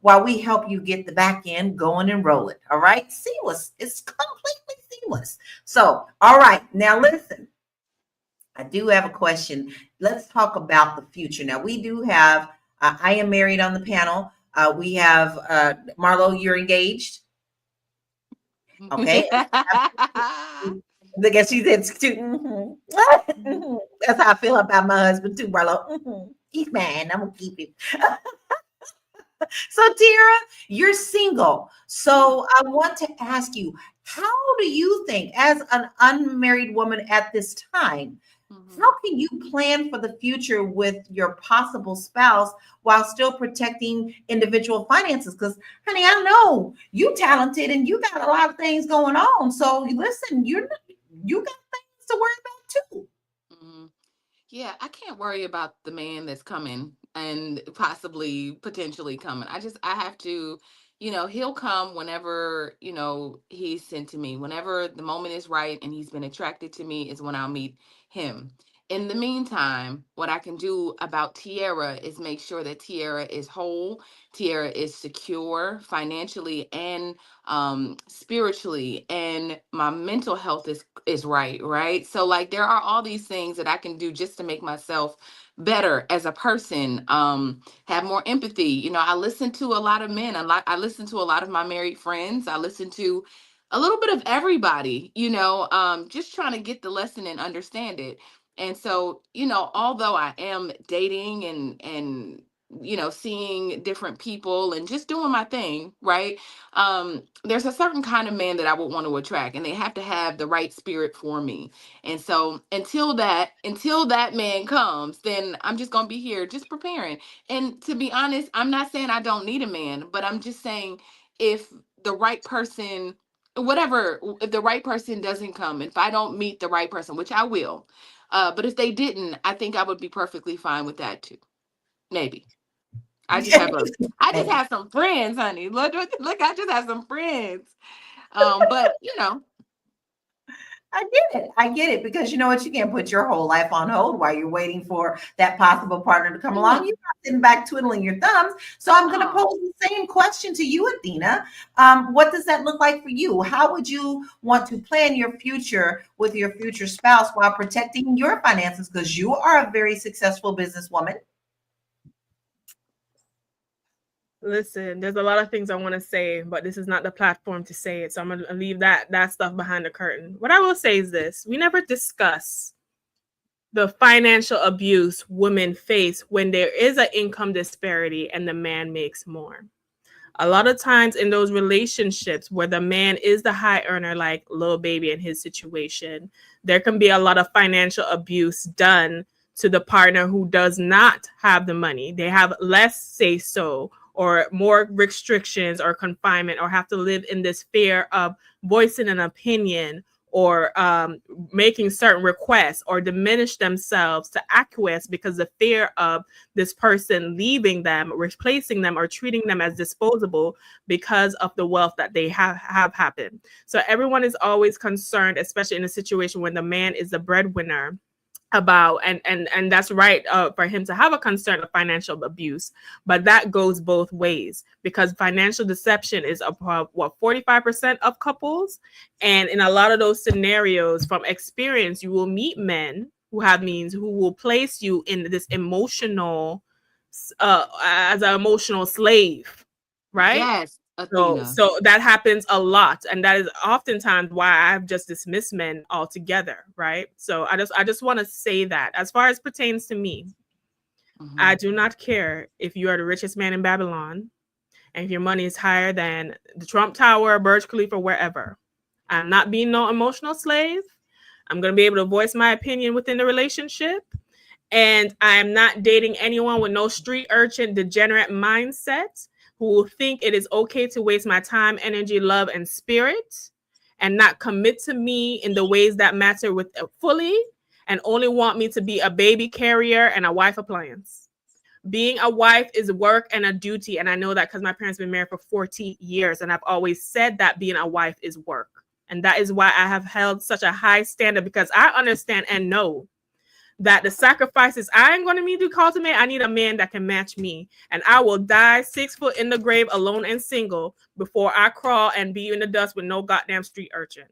while we help you get the back end going and rolling. All right, seamless. It's completely seamless. So, all right, now listen. I do have a question. Let's talk about the future. Now, we do have, I am married on the panel. We have Marlo, you're engaged. Okay. Look at she said too. That's how I feel about my husband too, Marlo. He's mine. I'm gonna keep him. So, Tira, you're single. So I want to ask you, how do you think, as an unmarried woman at this time, how can you plan for the future with your possible spouse while still protecting individual finances? Because, honey, I know you talented and you got a lot of things going on. So listen, you got things to worry about too. Yeah, I can't worry about the man that's coming and potentially coming. I have to, he'll come whenever, he's sent to me. Whenever the moment is right and he's been attracted to me is when I'll meet him. In the meantime, what I can do about Tiara is make sure that Tiara is whole, Tiara is secure financially and spiritually, and my mental health is right. So like there are all these things that I can do just to make myself better as a person, have more empathy. I listen to a lot of men. I listen to a lot of my married friends. I listen to a little bit of everybody, just trying to get the lesson and understand it. And so, although I am dating and seeing different people and just doing my thing, right? There's a certain kind of man that I would want to attract, and they have to have the right spirit for me. And so until that man comes, then I'm just gonna be here just preparing. And to be honest, I'm not saying I don't need a man, but I'm just saying if the right person, if the right person doesn't come, if I don't meet the right person, which I will, but if they didn't, I think I would be perfectly fine with that too. Maybe. I just have some friends, honey. Look, I just have some friends. But I get it because you know what? You can't put your whole life on hold while you're waiting for that possible partner to come along. You're not sitting back twiddling your thumbs. So I'm going to pose the same question to you, Athena. What does that look like for you? How would you want to plan your future with your future spouse while protecting your finances? Because you are a very successful businesswoman. Listen, there's a lot of things I want to say, but this is not the platform to say it. So I'm going to leave that stuff behind the curtain. What I will say is this. We never discuss the financial abuse women face when there is an income disparity and the man makes more. A lot of times in those relationships where the man is the high earner, like Lil Baby in his situation, there can be a lot of financial abuse done to the partner who does not have the money. They have less say so or more restrictions or confinement, or have to live in this fear of voicing an opinion or making certain requests or diminish themselves to acquiesce because the fear of this person leaving them, replacing them, or treating them as disposable because of the wealth that they have happened. So everyone is always concerned, especially in a situation when the man is the breadwinner, about and that's right, for him to have a concern of financial abuse, but that goes both ways, because financial deception is about 45% of couples, and in a lot of those scenarios, from experience, you will meet men who have means, who will place you in this emotional as an emotional slave, right? Yes, So, Athena. so that happens a lot, and that is oftentimes why I've just dismissed men altogether, right? So I just want to say that, as far as pertains to me, I Mhm. do not care if you are the richest man in Babylon, and if your money is higher than the Trump Tower, Burj Khalifa, wherever. I'm not being no emotional slave. I'm gonna be able to voice my opinion within the relationship, and I'm not dating anyone with no street urchin degenerate mindset who will think it is okay to waste my time, energy, love, and spirit and not commit to me in the ways that matter with fully, and only want me to be a baby carrier and a wife appliance. Being a wife is work and a duty. And I know that because my parents have been married for 40 years. And I've always said that being a wife is work. And that is why I have held such a high standard, because I understand and know that the sacrifices I am going to need to cultivate, I need a man that can match me. And I will die 6 foot in the grave alone and single before I crawl and be in the dust with no goddamn street urchin.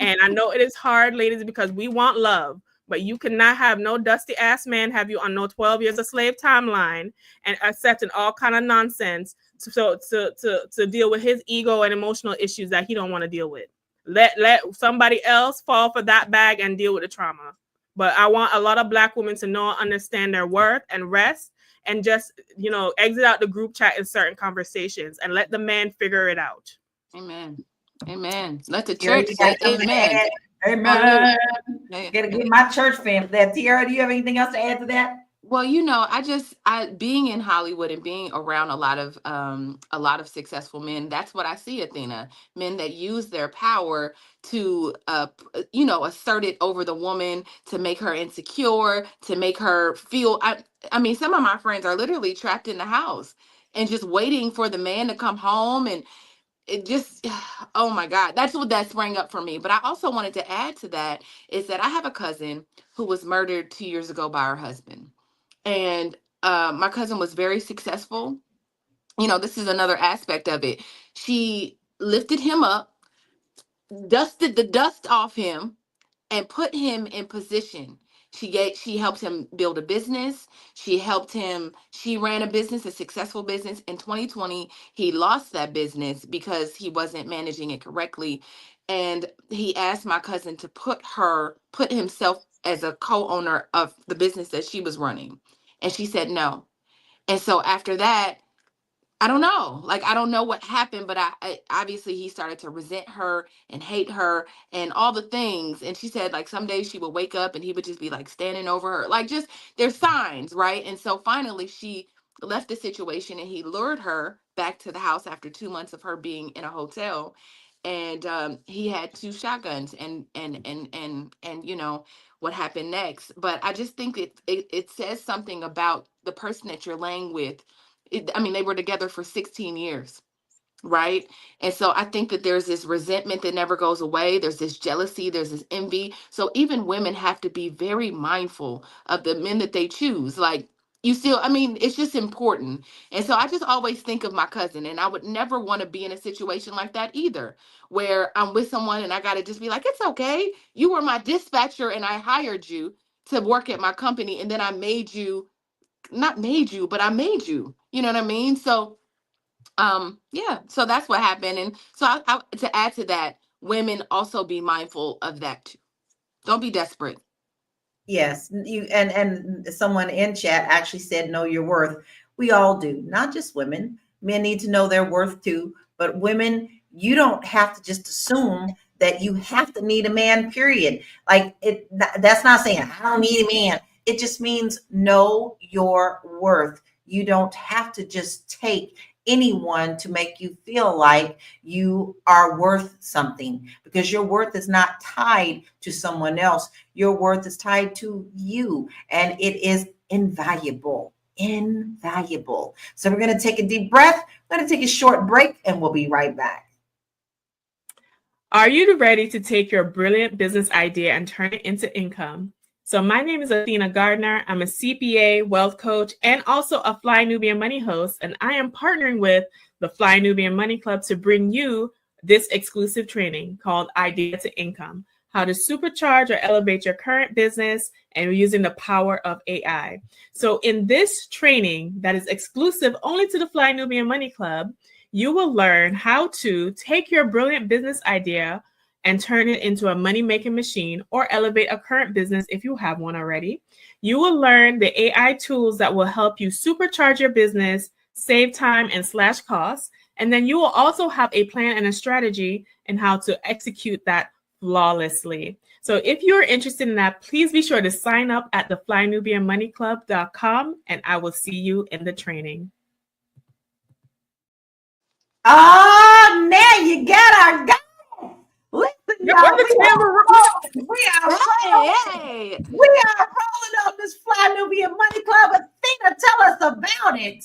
And I know it is hard, ladies, because we want love, but you cannot have no dusty ass man have you on no 12 years of slave timeline and accepting all kind of nonsense to deal with his ego and emotional issues that he don't want to deal with. Let somebody else fall for that bag and deal with the trauma. But I want a lot of Black women to know and understand their worth and rest, and just, exit out the group chat in certain conversations and let the man figure it out. Amen. Amen. Let the Tiara, church you got say something to amen. add? Oh, you. Amen. Yeah, Gotta yeah. get my church family that. Tiara, do you have anything else to add to that? Well, I being in Hollywood and being around a lot of successful men, that's what I see, Athena. Men that use their power to assert it over the woman, to make her insecure, to make her feel I mean, some of my friends are literally trapped in the house and just waiting for the man to come home, and it just oh my God, that's what that sprang up for me. But I also wanted to add to that is that I have a cousin who was murdered 2 years ago by her husband, and my cousin was very successful. This is another aspect of it. She lifted him up, dusted the dust off him, and put him in position. She helped him build a business. She ran a business, a successful business. In 2020, he lost that business because he wasn't managing it correctly. And he asked my cousin to put himself as a co-owner of the business that she was running. And she said no. And so after that, I don't know. Like, I don't know what happened, but I obviously he started to resent her and hate her and all the things. And she said, like, some days she would wake up and he would just be like standing over her. Like, just there's signs, right? And so finally she left the situation, and he lured her back to the house after 2 months of her being in a hotel. And he had two shotguns, and what happened next. But I just think it says something about the person that you're laying with. I mean, they were together for 16 years, right? And so I think that there's this resentment that never goes away. There's this jealousy, there's this envy. So even women have to be very mindful of the men that they choose. Like, I mean, it's just important. And so I just always think of my cousin, and I would never want to be in a situation like that either, where I'm with someone and I got to just be like, it's okay. You were my dispatcher and I hired you to work at my company, and then I made you, not made you, but I made you. You know what I mean? So yeah, so that's what happened. And so to add to that, women also be mindful of that too. Don't be desperate. Yes, you and someone in chat actually said know your worth. We all do, not just women. Men need to know their worth too. But women, you don't have to just assume that you have to need a man, period. Like that's not saying I don't need a man. It just means know your worth. You don't have to just take anyone to make you feel like you are worth something, because your worth is not tied to someone else. Your worth is tied to you, and it is invaluable. Invaluable. So we're going to take a deep breath. We're going to take a short break, and we'll be right back. Are you ready to take your brilliant business idea and turn it into income? So my name is Athena Gardner. I'm a CPA, wealth coach, and also a Fly Nubian Money host. And I am partnering with the Fly Nubian Money Club to bring you this exclusive training called Idea to Income, how to supercharge or elevate your current business and using the power of AI. So in this training that is exclusive only to the Fly Nubian Money Club, you will learn how to take your brilliant business idea and turn it into a money-making machine or elevate a current business if you have one already. You will learn the AI tools that will help you supercharge your business, save time and slash costs. And then you will also have a plan and a strategy in how to execute that flawlessly. So if you're interested in that, please be sure to sign up at the flynubianmoneyclub.com, and I will see you in the training. Oh, now you got our guy. Listen, y'all, we are rolling on this Fly Nubian Money Club. Athena, tell us about it.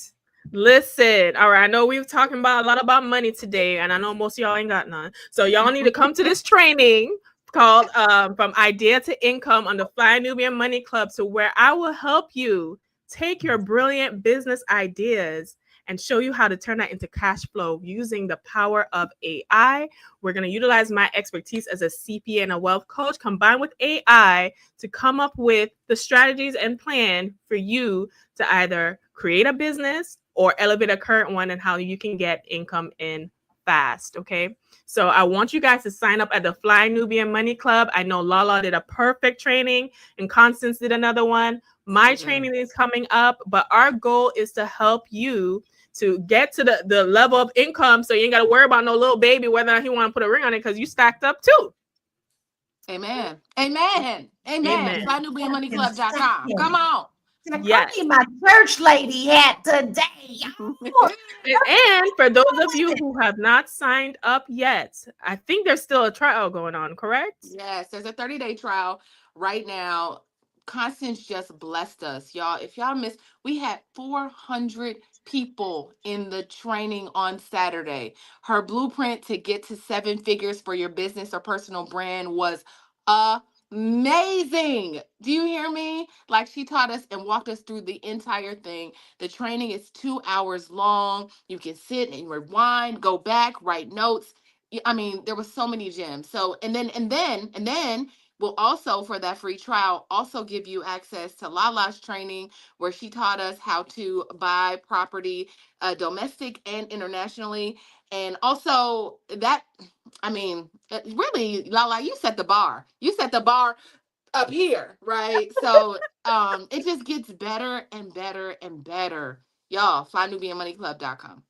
Listen, all right, I know we've talking about a lot about money today, and I know most of y'all ain't got none. So y'all need to come to this training called From Idea to Income on the Fly Nubian Money Club, so where I will help you take your brilliant business ideas and show you how to turn that into cash flow using the power of AI. We're going to utilize my expertise as a CPA and a wealth coach combined with AI to come up with the strategies and plan for you to either create a business or elevate a current one, and how you can get income in fast. Okay. So I want you guys to sign up at the Fly Nubian Money Club. I know Lala did a perfect training and Constance did another one. My training is coming up, but our goal is to help you to get to the level of income so you ain't got to worry about no little baby, whether or not he want to put a ring on it, because you stacked up too. Amen. Amen. Amen. FlyNubianMoneyClub.com. Come on. Yes. I need my church lady hat today. And for those of you who have not signed up yet, I think there's still a trial going on, correct? Yes, there's a 30-day trial right now. Constance just blessed us, y'all. If y'all missed, we had 400 people in the training on Saturday. Her blueprint to get to 7 figures for your business or personal brand was amazing. Do you hear me? Like, she taught us and walked us through the entire thing. The training is 2 hours long. You can sit and rewind, go back, write notes. I mean, there was so many gems. So, and then we'll also, for that free trial, also give you access to Lala's training, where she taught us how to buy property, domestic and internationally. And also that, I mean, really, Lala, you set the bar. You set the bar up here, right? So it just gets better and better and better. Y'all, FlyNubianMoneyClub.com.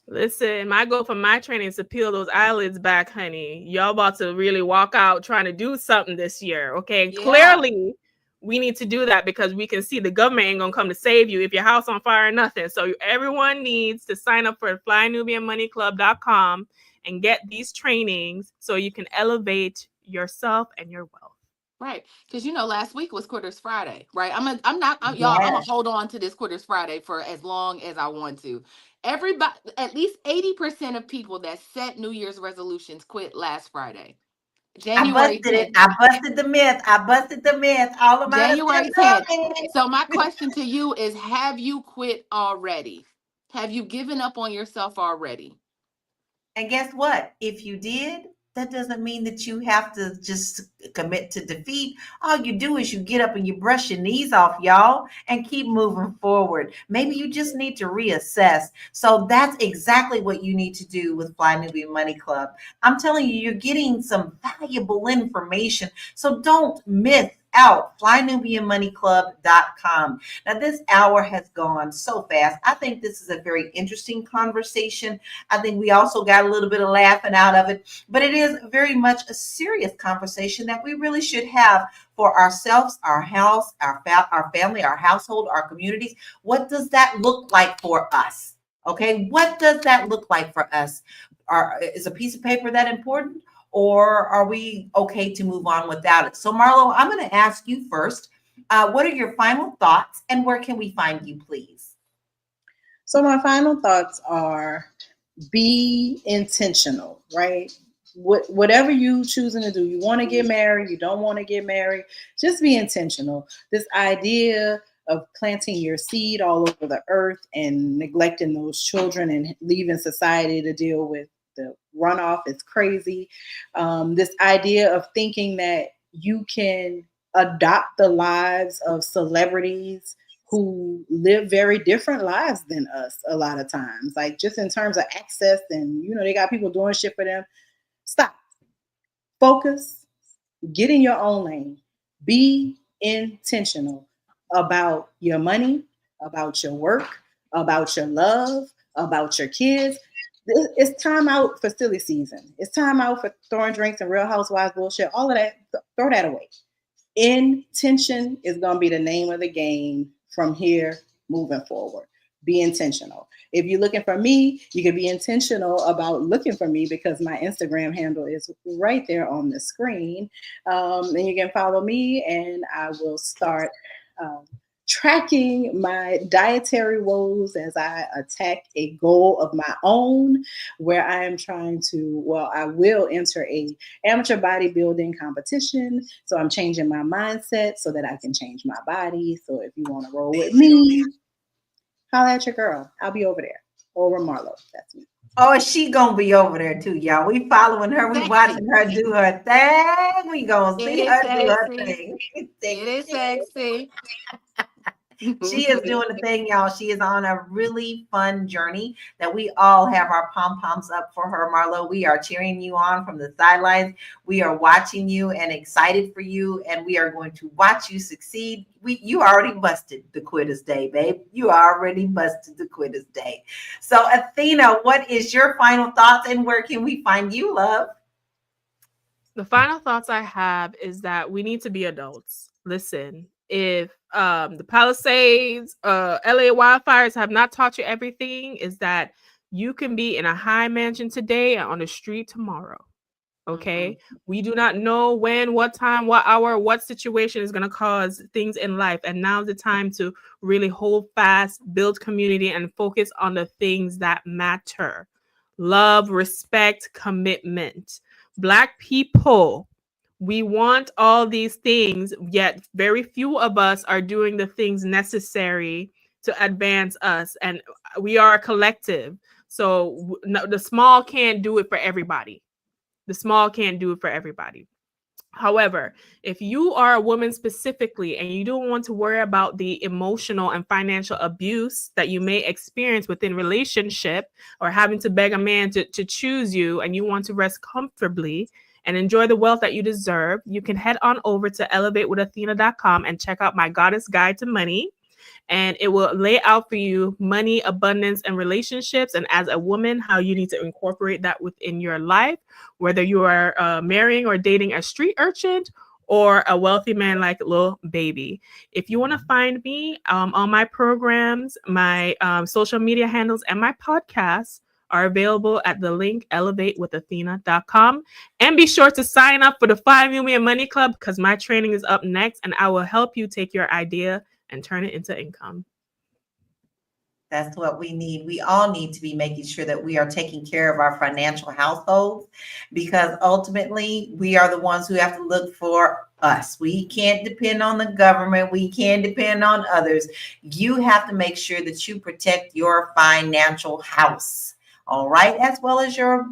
Listen, my goal for my training is to peel those eyelids back, honey. Y'all about to really walk out trying to do something this year, okay? Yeah. Clearly, we need to do that because we can see the government ain't gonna come to save you if your house on fire or nothing. So everyone needs to sign up for FlyNubianMoneyClub.com and get these trainings so you can elevate yourself and your wealth. Right, because last week was Quitters Friday, right? I'm gonna hold on to this Quitters Friday for as long as I want to. Everybody, at least 80% of people that set New Year's resolutions quit last Friday. January 10th. I busted the myth. All of my January 10th. So my question to you is, have you quit already? Have you given up on yourself already? And guess what? If you did, that doesn't mean that you have to just commit to defeat. All you do is you get up and you brush your knees off, y'all, and keep moving forward. Maybe you just need to reassess. So that's exactly what you need to do with Fly Nubian Money Club. I'm telling you, you're getting some valuable information. So don't miss out, flynubianmoneyclub.com. Now, this hour has gone so fast. I think this is a very interesting conversation. I think we also got a little bit of laughing out of it, but it is very much a serious conversation that we really should have for ourselves, our house, our family, our household, our communities. What does that look like for us? Okay, what does that look like for us? Is a piece of paper that important, or are we okay to move on without it? So, Marlo, I'm going to ask you first. What are your final thoughts, and where can we find you, please? So my final thoughts are be intentional, right? Whatever you choosing to do, you want to get married, you don't want to get married, just be intentional. This idea of planting your seed all over the earth and neglecting those children and leaving society to deal with the runoff is crazy. This idea of thinking that you can adopt the lives of celebrities who live very different lives than us a lot of times, like just in terms of access, and they got people doing shit for them. Stop. Focus. Get in your own lane. Be intentional about your money, about your work, about your love, about your kids. It's time out for silly season. It's time out for throwing drinks and Real Housewives bullshit. All of that, throw that away. Intention is going to be the name of the game from here moving forward. Be intentional. If you're looking for me, you can be intentional about looking for me, because my Instagram handle is right there on the screen. And you can follow me, and I will start tracking my dietary woes as I attack a goal of my own, where I am trying to, I will enter a amateur bodybuilding competition. So I'm changing my mindset so that I can change my body. So if you want to roll with me, holla at your girl. I'll be over there. Over Marlo. That's me. Oh, she gonna be over there too, y'all. We following her. We watching her do her thing. We gonna see her do her thing. It is sexy. She is doing the thing, y'all. She is on a really fun journey that we all have our pom-poms up for her, Marlo. We are cheering you on from the sidelines. We are watching you and excited for you, and we are going to watch you succeed. You already busted the quitter's day, babe. You already busted the quitter's day. So, Athena, what is your final thoughts, and where can we find you, love? The final thoughts I have is that we need to be adults. Listen, if the Palisades, LA wildfires have not taught you everything, is that you can be in a high mansion today and on the street tomorrow. Okay. Mm-hmm. We do not know when, what time, what hour, what situation is going to cause things in life. And now's the time to really hold fast, build community, and focus on the things that matter. Love, respect, commitment. Black people, we want all these things, yet very few of us are doing the things necessary to advance us. And we are a collective. So the small can't do it for everybody. The small can't do it for everybody. However, if you are a woman specifically and you don't want to worry about the emotional and financial abuse that you may experience within relationship, or having to beg a man to choose you, and you want to rest comfortably and enjoy the wealth that you deserve, you can head on over to elevatewithathena.com and check out my Goddess Guide to Money. And it will lay out for you money, abundance, and relationships. And as a woman, how you need to incorporate that within your life, whether you are marrying or dating a street urchin or a wealthy man like Lil Baby. If you want to find me on my programs, my social media handles, and my podcasts are available at the link elevatewithathena.com. And be sure to sign up for the Fly Nubian Money Club, because my training is up next, and I will help you take your idea and turn it into income. That's what we need. We all need to be making sure that we are taking care of our financial households, because ultimately we are the ones who have to look for us. We can't depend on the government. We can't depend on others. You have to make sure that you protect your financial house, all right, as well as your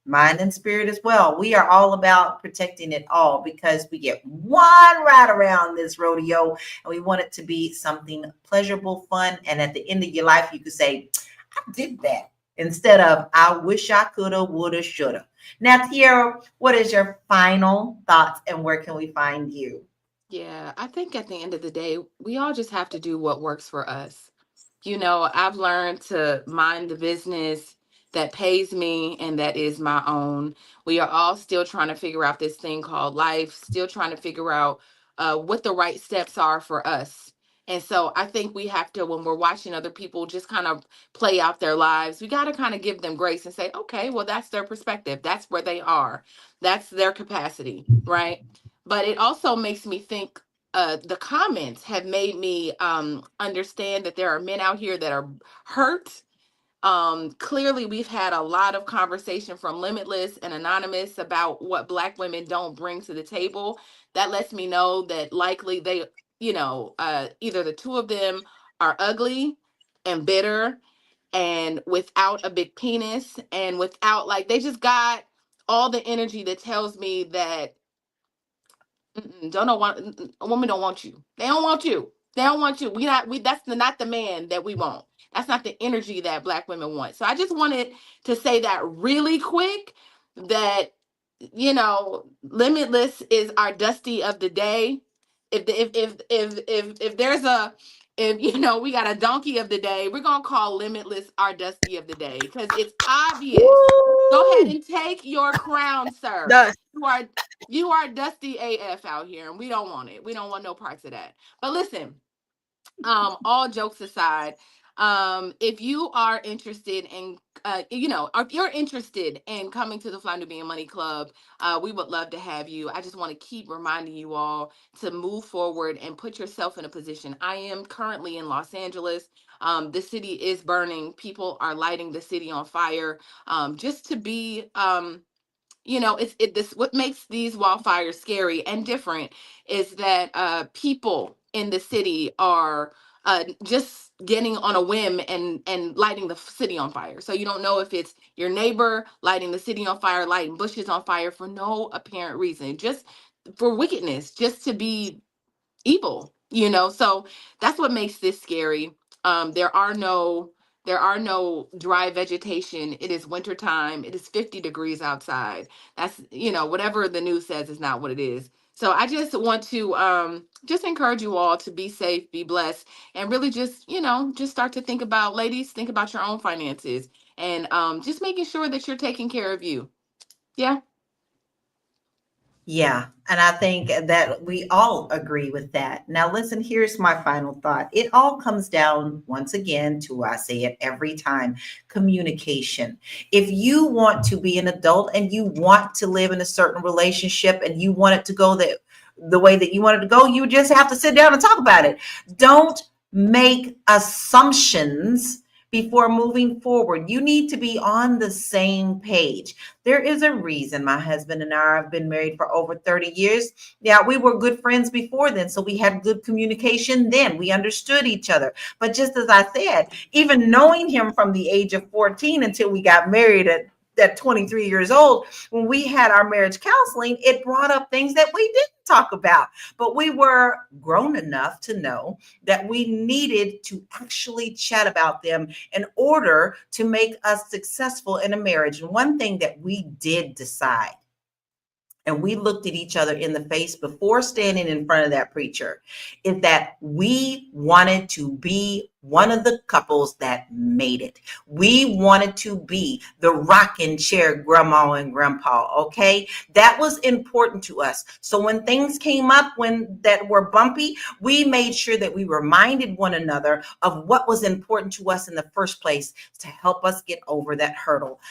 mind and spirit as well. We are all about protecting it all, because we get one ride around this rodeo, and we want it to be something pleasurable, fun. And at the end of your life, you could say, I did that, instead of I wish I coulda, woulda, shoulda. Now, Tiara, what is your final thoughts, and where can we find you? Yeah, I think at the end of the day, we all just have to do what works for us. I've learned to mind the business that pays me and that is my own. We are all still trying to figure out this thing called life, still trying to figure out what the right steps are for us. And so I think we have to, when we're watching other people just kind of play out their lives, we got to kind of give them grace and say, okay, well, that's their perspective. That's where they are. That's their capacity, right? But it also makes me think, the comments have made me understand that there are men out here that are hurt. Clearly, we've had a lot of conversation from Limitless and Anonymous about what Black women don't bring to the table. That lets me know that likely they, either the two of them are ugly and bitter and without a big penis and without, like, they just got all the energy that tells me that don't know want a woman don't want you. They don't want you. They don't want you. That's not the man that we want. That's not the energy that Black women want. So I just wanted to say that really quick, that Limitless is our Dusty of the day. If there's a if we got a donkey of the day, we're gonna call Limitless our Dusty of the day because it's obvious. Go ahead Woo! and take your crown, sir. Dust. You are dusty AF out here, and we don't want it. We don't want no parts of that. But listen, all jokes aside, if you are interested in if you're interested in coming to the Fly Nubian Money Club, we would love to have you. I just want to keep reminding you all to move forward and put yourself in a position. I am currently in Los Angeles. The city is burning. People are lighting the city on fire, just to be it's what makes these wildfires scary and different is that people in the city are just getting on a whim and lighting the city on fire. So you don't know if it's your neighbor lighting the city on fire, lighting bushes on fire for no apparent reason, just for wickedness, just to be evil, so that's what makes this scary. There are no dry vegetation. It is wintertime. It is 50 degrees outside. That's, whatever the news says is not what it is. So I just want to just encourage you all to be safe, be blessed, and really just start to think about, ladies, think about your own finances, and just making sure that you're taking care of you. Yeah. Yeah, and I think that we all agree with that. Now, listen, here's my final thought. It all comes down once again to, I say it every time, communication. If you want to be an adult and you want to live in a certain relationship and you want it to go the way that you want it to go, you just have to sit down and talk about it. Don't make assumptions before moving forward. You need to be on the same page. There is a reason my husband and I have been married for over 30 years. Yeah, we were good friends before then, so we had good communication then. We understood each other. But just as I said, even knowing him from the age of 14 until we got married at 23 years old, when we had our marriage counseling, it brought up things that we didn't talk about. But we were grown enough to know that we needed to actually chat about them in order to make us successful in a marriage. And one thing that we did decide, and we looked at each other in the face before standing in front of that preacher, is that we wanted to be one of the couples that made it. We wanted to be the rocking chair grandma and grandpa, okay? That was important to us. So when things came up that were bumpy, we made sure that we reminded one another of what was important to us in the first place to help us get over that hurdle.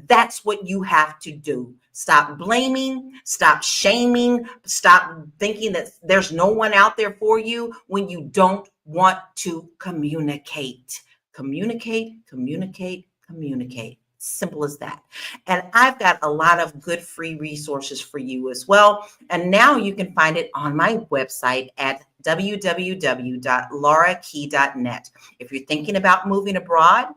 That's what you have to do. Stop blaming, stop shaming, stop thinking that there's no one out there for you when you don't want to communicate. Communicate, communicate, communicate. Simple as that. And I've got a lot of good free resources for you as well. And now you can find it on my website at www.laurakey.net. If you're thinking about moving abroad,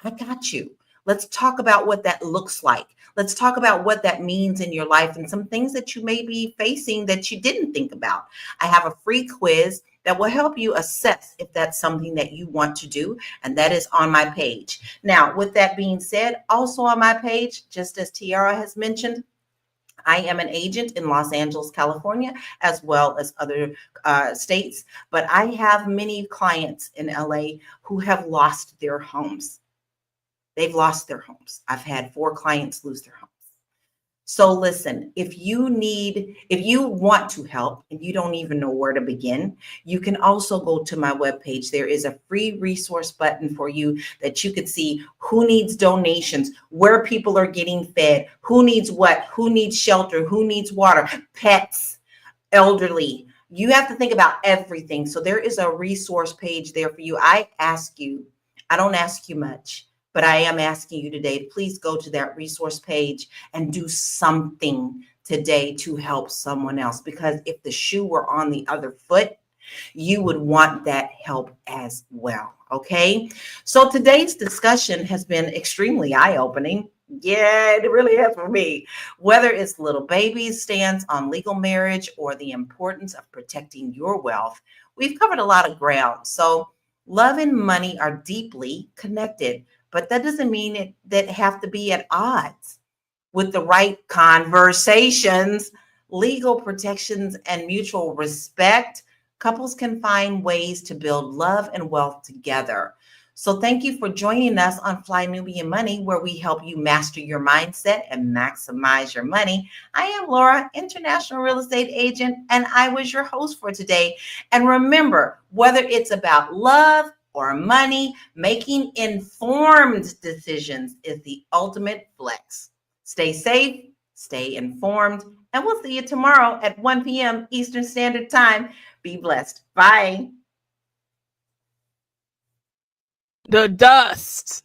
I got you. Let's talk about what that looks like. Let's talk about what that means in your life and some things that you may be facing that you didn't think about. I have a free quiz that will help you assess if that's something that you want to do, and that is on my page. Now, with that being said, also on my page, just as Tiara has mentioned, I am an agent in Los Angeles, California, as well as other states, but I have many clients in LA who have lost their homes. They've lost their homes. I've had 4 clients lose their homes. So listen, if you want to help and you don't even know where to begin, you can also go to my webpage. There is a free resource button for you that you can see who needs donations, where people are getting fed, who needs what, who needs shelter, who needs water, pets, elderly. You have to think about everything. So there is a resource page there for you. I don't ask you much, but I am asking you today, please go to that resource page and do something today to help someone else. Because if the shoe were on the other foot, you would want that help as well. Okay. So today's discussion has been extremely eye-opening. Yeah, it really has for me. Whether it's Lil Baby's stance on legal marriage or the importance of protecting your wealth, we've covered a lot of ground. So love and money are deeply connected, but that doesn't mean that have to be at odds. With the right conversations, legal protections, and mutual respect, couples can find ways to build love and wealth together. So thank you for joining us on Fly Nubian Money, where we help you master your mindset and maximize your money. I am Laura, international real estate agent, and I was your host for today. And remember, whether it's about love or money, making informed decisions is the ultimate flex. Stay safe, stay informed, and we'll see you tomorrow at 1 p.m. Eastern Standard Time. Be blessed. Bye. The dust.